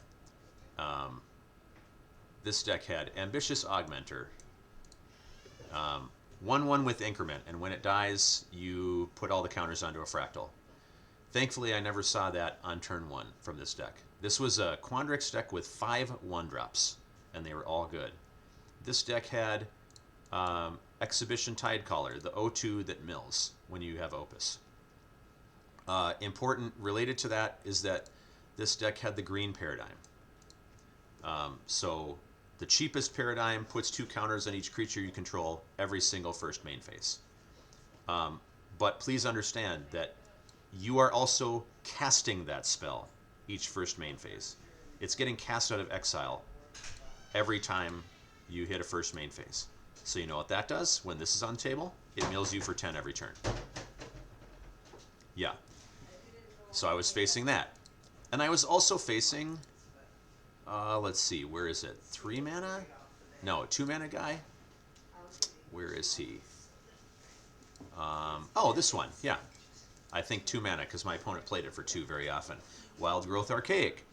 Ambitious Augmenter, 1/1 with Increment, and when it dies, you put all the counters onto a fractal. Thankfully, I never saw that on turn 1 from this deck. This was a Quandrix deck with 5 1-drops, and they were all good. This deck had Exhibition Tidecaller, the 0/2 that mills when you have Opus. Important related to that is that this deck had the green paradigm. So the cheapest paradigm puts 2 counters on each creature you control every single first main phase. But please understand that you are also casting that spell each first main phase. It's getting cast out of exile every time you hit a first main phase. So you know what that does? When this is on the table, it mills you for 10 every turn. Yeah. So I was facing that. And I was also facing, let's see, where is it? 3 mana? No, 2 mana guy? Where is he? Oh, this one, yeah. I think 2 mana because my opponent played it for 2 very often. Wild Growth Archaic.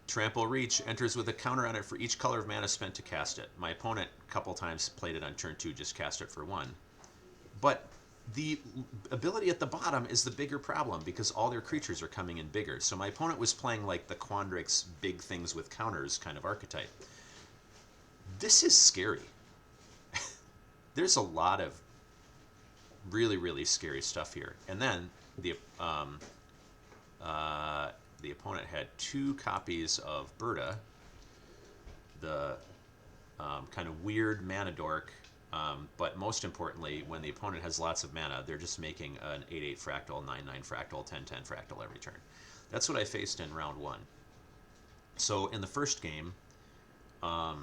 Trample Reach enters with a counter on it for each color of mana spent to cast it. My opponent a couple times played it on turn 2, just cast it for 1. But the ability at the bottom is the bigger problem because all their creatures are coming in bigger. So my opponent was playing like the Quandrix big things with counters kind of archetype. This is scary. There's a lot of really, really scary stuff here. And then the opponent had 2 copies of Berta, the kind of weird mana dork. But most importantly, when the opponent has lots of mana, they're just making an 8/8 fractal, 9/9 fractal, 10/10 fractal every turn. That's what I faced in round 1. So in the first game, my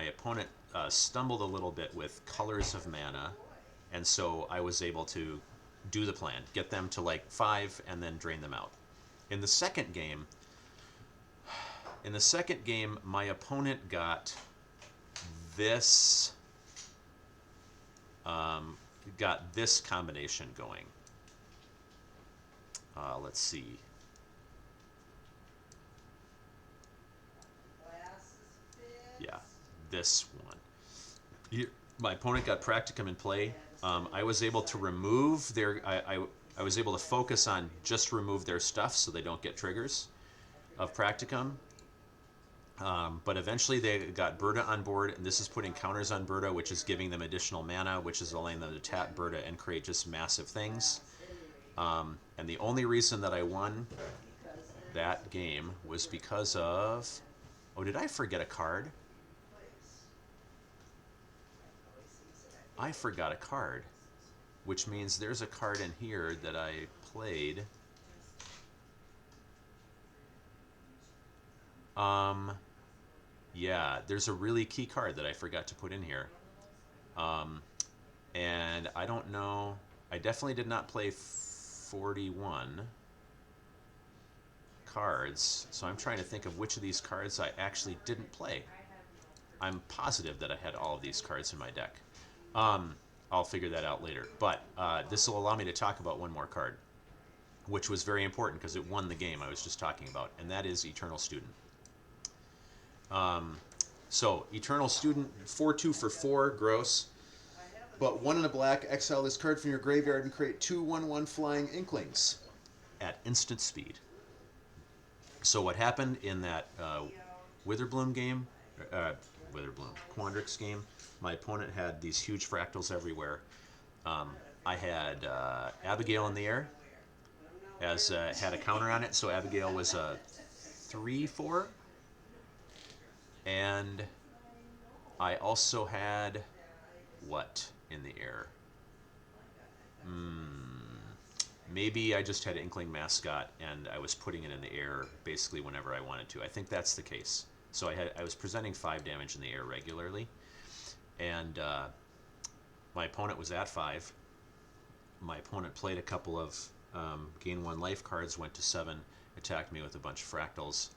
opponent stumbled a little bit with colors of mana, and so I was able to do the plan, get them to like 5, and then drain them out. In the second game, my opponent got this combination going. Let's see. Yeah, this one. Here, my opponent got Practicum in play. I was able to remove their. I was able to focus on just remove their stuff so they don't get triggers of Practicum. But eventually they got Berta on board, and this is putting counters on Berta, which is giving them additional mana, which is allowing them to tap Berta and create just massive things. And the only reason that I won that game was because of... Oh, did I forget a card? I forgot a card, which means there's a card in here that I played. Yeah, there's a really key card that I forgot to put in here. And I don't know, I definitely did not play 41 cards, so I'm trying to think of which of these cards I actually didn't play. I'm positive that I had all of these cards in my deck. I'll figure that out later. But this will allow me to talk about one more card, which was very important because it won the game I was just talking about, and that is Eternal Student. So, Eternal Student, 4/2 for 4, gross. But 1 and a black, exile this card from your graveyard and create 2 1/1 flying Inklings at instant speed. So what happened in that Witherbloom game, Quandrix game, my opponent had these huge fractals everywhere. I had Abigail in the air, had a counter on it, so Abigail was a 3/4. And I also had what in the air? Maybe I just had Inkling Mascot and I was putting it in the air basically whenever I wanted to. I think that's the case. So I was presenting 5 damage in the air regularly, and my opponent was at 5. My opponent played a couple of gain 1 life cards, went to 7, attacked me with a bunch of fractals.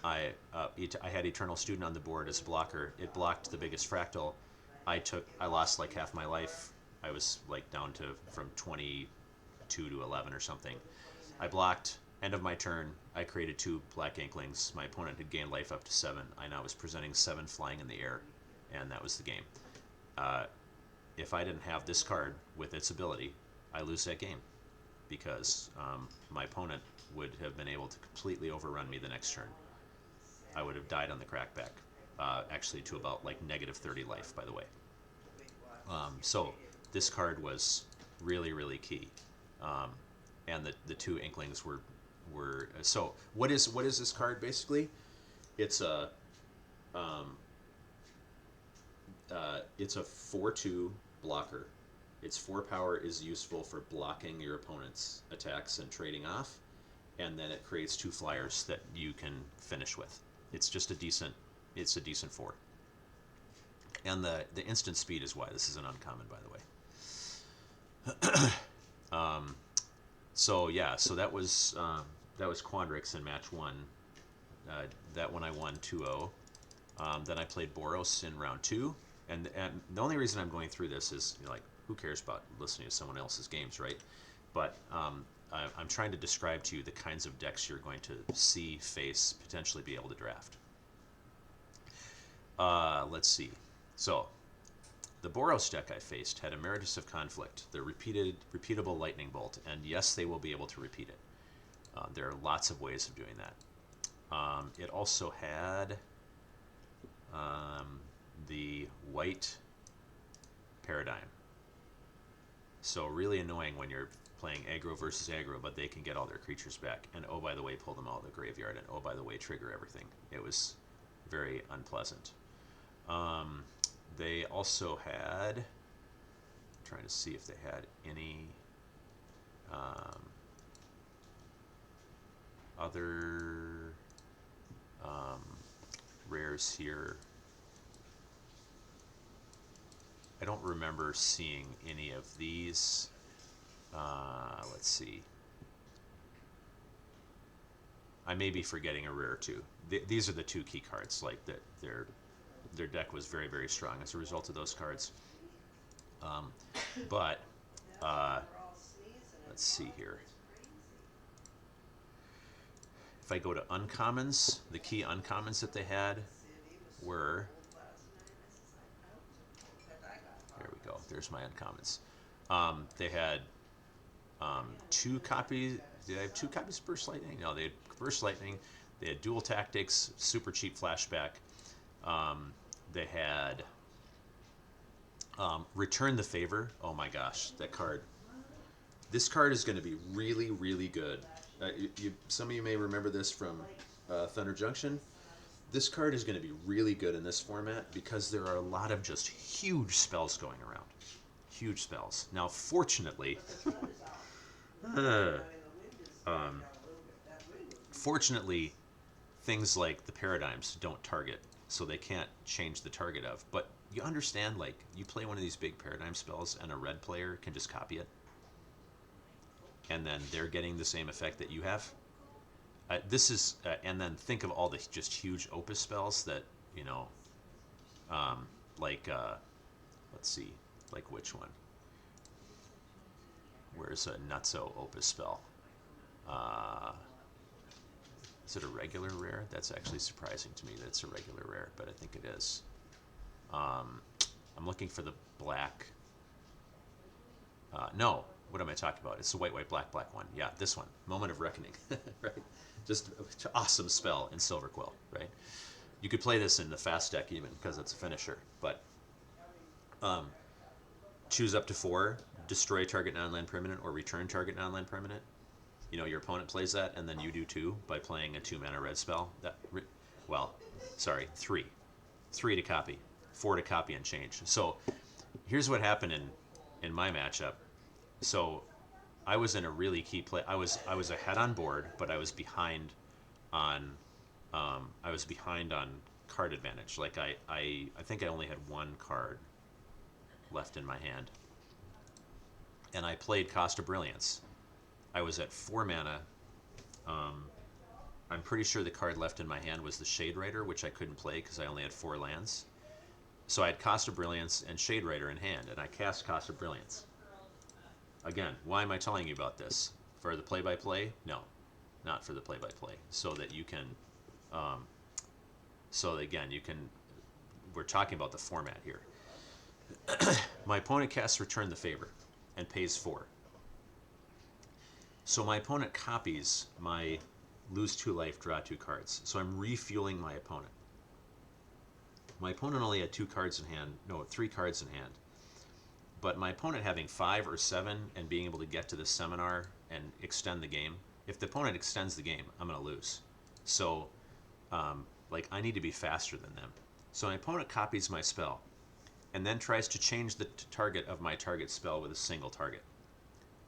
I had Eternal Student on the board as a blocker. It blocked the biggest fractal. I lost like half my life. I was like down to from 22 to 11 or something. I blocked. End of my turn. I created 2 black Inklings. My opponent had gained life up to 7. I now was presenting 7 flying in the air, and that was the game. If I didn't have this card with its ability, I lose that game because my opponent would have been able to completely overrun me the next turn. I would have died on the crackback, actually to about like negative 30 life, by the way. So this card was really, really key, and the 2 Inklings were so what is this card basically? It's a 4/2 blocker. Its 4 power is useful for blocking your opponent's attacks and trading off, and then it creates 2 flyers that you can finish with. It's just a decent 4. And the instant speed is why this is an uncommon, by the way. So yeah, so that was Quandrix in match one. That one I won 2-0. Then I played Boros in round two, and the only reason I'm going through this is, you know, like, who cares about listening to someone else's games, right? But I'm trying to describe to you the kinds of decks you're going to see, face, potentially be able to draft. Let's see. So the Boros deck I faced had Emeritus of Conflict, the repeatable Lightning Bolt, and yes, they will be able to repeat it. There are lots of ways of doing that. It also had the white paradigm. So really annoying when you're playing aggro versus aggro, but they can get all their creatures back. And oh, by the way, pull them out of the graveyard. And oh, by the way, trigger everything. It was very unpleasant. They also had, trying to see if they had any other rares here. I don't remember seeing any of these. Let's see. I may be forgetting a rare or two. These are the two key cards. Like that, their deck was very, very strong as a result of those cards. But let's see here. If I go to uncommons, the key uncommons that they had were, there we go, there's my uncommons. They had two copies. Did I have two copies of Burst Lightning? No, they had Burst Lightning. They had Dual Tactics, super cheap flashback. They had Return the Favor. Oh my gosh, that card. This card is going to be really, really good. Some of you may remember this from Thunder Junction. This card is going to be really good in this format because there are a lot of just huge spells going around. Huge spells. Now, fortunately, fortunately, things like the paradigms don't target, so they can't change the target of. But you understand, like, you play one of these big paradigm spells and a red player can just copy it, and then they're getting the same effect that you have. This is, and then think of all the just huge Opus spells that, you know, like, let's see, like which one? Where's a Nutso Opus spell? Is it a regular rare? That's actually surprising to me that it's a regular rare, but I think it is. I'm looking for the black. No, what am I talking about? It's the white, white, black, black one. Yeah, this one. Moment of Reckoning. Right? Just an awesome spell in Silver Quill, right? You could play this in the fast deck even because it's a finisher, but choose up to 4, destroy target non-land permanent or return target non-land permanent. You know, your opponent plays that, and then you do too by playing a 2-mana red spell. Well, sorry, 3. 3 to copy, 4 to copy and change. So here's what happened in my matchup. So I was in a really key play. I was ahead on board, but I was behind on card advantage. Like I think I only had 1 card left in my hand, and I played Cost of Brilliance. I was at 4 mana. I'm pretty sure the card left in my hand was the Shade Rider, which I couldn't play because I only had 4 lands. So I had Cost of Brilliance and Shade Rider in hand, and I cast Cost of Brilliance. Again, why am I telling you about this? For the play-by-play? No, not for the play-by-play. So that you can, so again, you can, we're talking about the format here. My opponent casts Return the Favor and pays 4. So my opponent copies my lose 2 life, draw 2 cards. So I'm refueling my opponent. My opponent only had 3 cards in hand. But my opponent having 5 or 7 and being able to get to the seminar and extend the game, if the opponent extends the game, I'm going to lose. So, like, I need to be faster than them. So my opponent copies my spell and then tries to change the target of my target spell with a single target.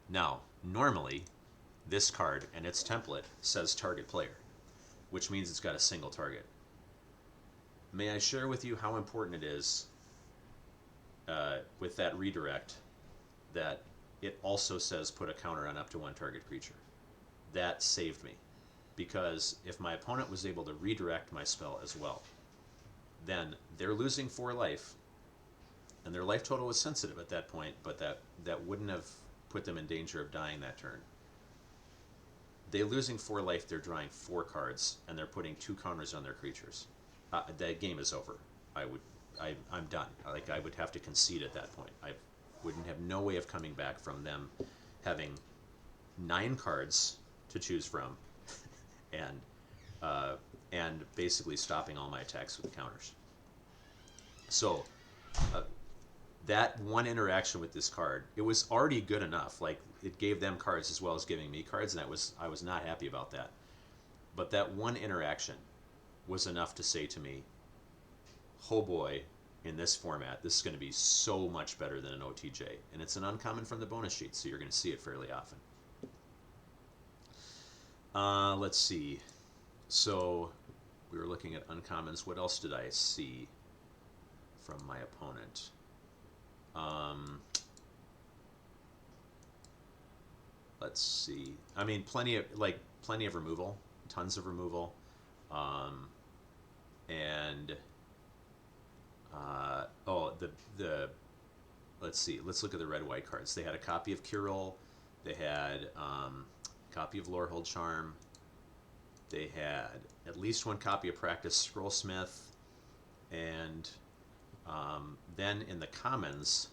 Now, normally, this card and its template says target player, which means it's got a single target. May I share with you how important it is with that redirect that it also says put a counter on up to one target creature. That saved me, because if my opponent was able to redirect my spell as well, then they're losing 4 life, and their life total was sensitive at that point, but that wouldn't have put them in danger of dying that turn. They're losing 4 life, they're drawing 4 cards, and they're putting 2 counters on their creatures. That game is over. I'm done. Like, I would have to concede at that point. I wouldn't have no way of coming back from them having 9 cards to choose from, and basically stopping all my attacks with counters. So that one interaction with this card, it was already good enough. Like, it gave them cards as well as giving me cards, and I was not happy about that. But that one interaction was enough to say to me, oh boy, in this format, this is going to be so much better than an OTJ. And it's an uncommon from the bonus sheet, so you're going to see it fairly often. Let's see. So we were looking at uncommons. What else did I see from my opponent? Let's see. I mean, plenty of removal, tons of removal, and let's see. Let's look at the red-white cards. They had a copy of Curel. They had a copy of Lorehold Charm. They had at least 1 copy of Practice Scrollsmith, and then in the commons,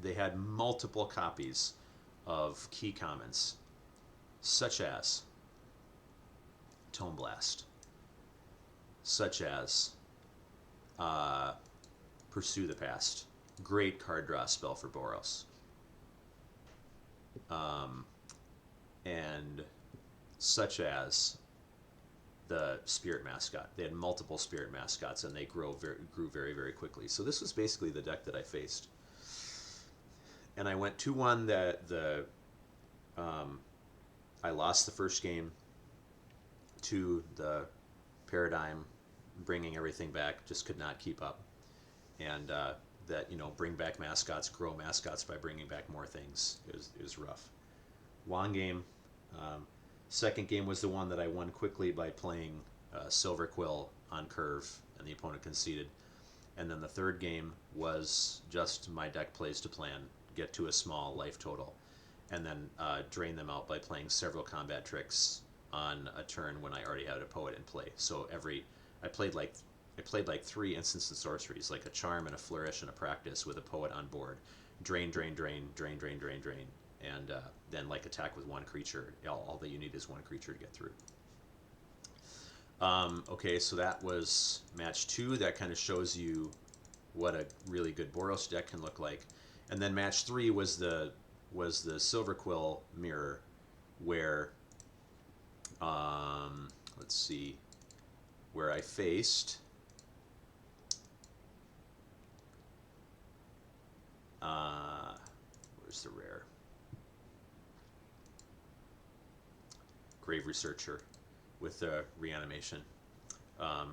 they had multiple copies of key commons, such as Tome Blast, such as Pursue the Past, great card draw spell for Boros, and such as the Spirit Mascot. They had multiple Spirit Mascots, and they grew very, very quickly. So this was basically the deck that I faced. And I went 2-1. I lost the first game to the Paradigm, bringing everything back. Just could not keep up. And bring back mascots, grow mascots by bringing back more things. It was rough. Long game. Second game was the one that I won quickly by playing Silver Quill on curve, and the opponent conceded. And then the third game was just my deck plays to plan, get to a small life total, and then drain them out by playing several combat tricks on a turn when I already had a poet in play. So I played like 3 instants and sorceries, like a charm and a flourish and a practice with a poet on board. Drain, drain, drain, drain, drain, drain, drain. And then like attack with 1 creature. All that you need is 1 creature to get through. Okay, so that was match 2. That kind of shows you what a really good Boros deck can look like. And then match 3 was the Silver Quill mirror, where let's see, where I faced where's the rare? Grave Researcher with the reanimation. A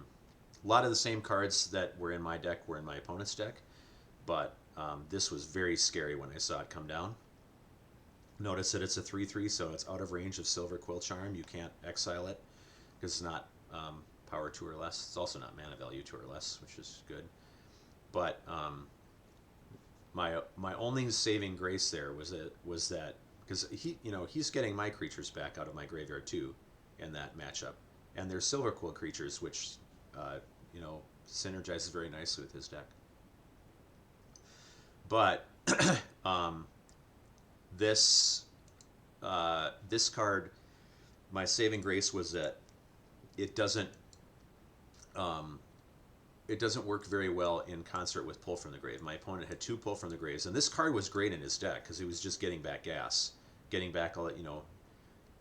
lot of the same cards that were in my deck were in my opponent's deck, but this was very scary when I saw it come down. Notice that it's a 3/3, so it's out of range of Silver Quill Charm. You can't exile it because it's not power 2 or less. It's also not mana value 2 or less, which is good. But my only saving grace there was that because he's getting my creatures back out of my graveyard too in that matchup, and there's Silver Quill creatures, which synergizes very nicely with his deck. But this card, my saving grace was that it doesn't work very well in concert with Pull from the Grave. My opponent had 2 Pull from the Graves, and this card was great in his deck because he was just getting back gas, getting back all that.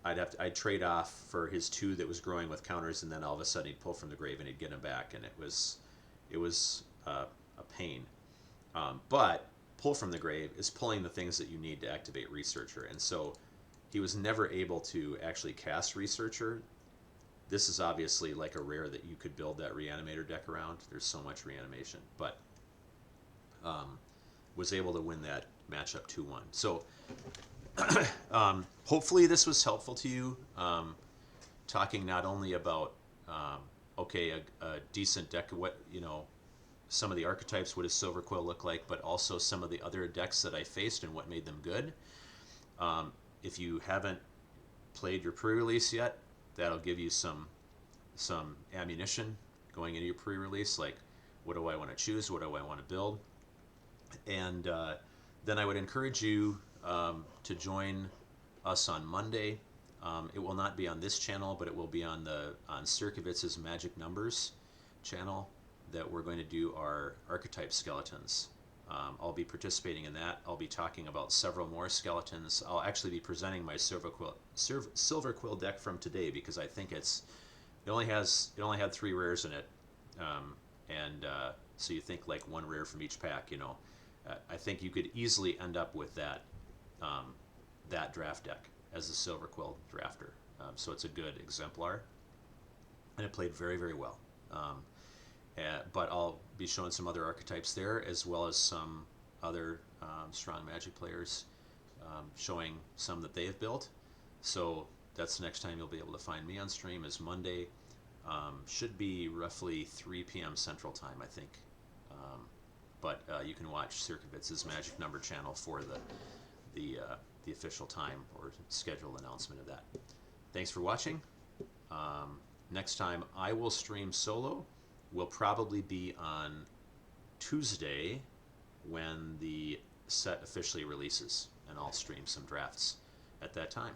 I'd trade off for his 2 that was growing with counters, and then all of a sudden he'd Pull from the Grave and he'd get him back, and it was a pain. But Pull from the Grave is pulling the things that you need to activate Researcher, and so he was never able to actually cast Researcher. This is obviously like a rare that you could build that Reanimator deck around. There's so much reanimation, but was able to win matchup 2-1. So hopefully this was helpful to you. Talking not only about okay, a decent deck, what some of the archetypes, what does Silver Quill look like, but also some of the other decks that I faced and what made them good. If you haven't played your pre-release yet, that'll give you some ammunition going into your pre-release, like what do I want to choose, what do I want to build. And then I would encourage you to join us on Monday. It will not be on this channel, but it will be on Sirkowitz's Magic Numbers channel, that we're going to do our archetype skeletons. I'll be participating in that. I'll be talking about several more skeletons. I'll actually be presenting my Silver Quill deck from today, because I think it only had 3 rares in it, so you think like 1 rare from each pack. I think you could easily end up with that draft deck as the Silver Quill drafter. So it's a good exemplar, and it played very, very well. But I'll be showing some other archetypes there, as well as some other strong Magic players, showing some that they have built. So that's the next time you'll be able to find me on stream, is Monday. Should be roughly 3 p.m. Central Time, I think. But you can watch Sirkowitz's Magic Number channel for the official time or scheduled announcement of that. Thanks for watching. Next time I will stream solo will probably be on Tuesday, when the set officially releases, and I'll stream some drafts at that time.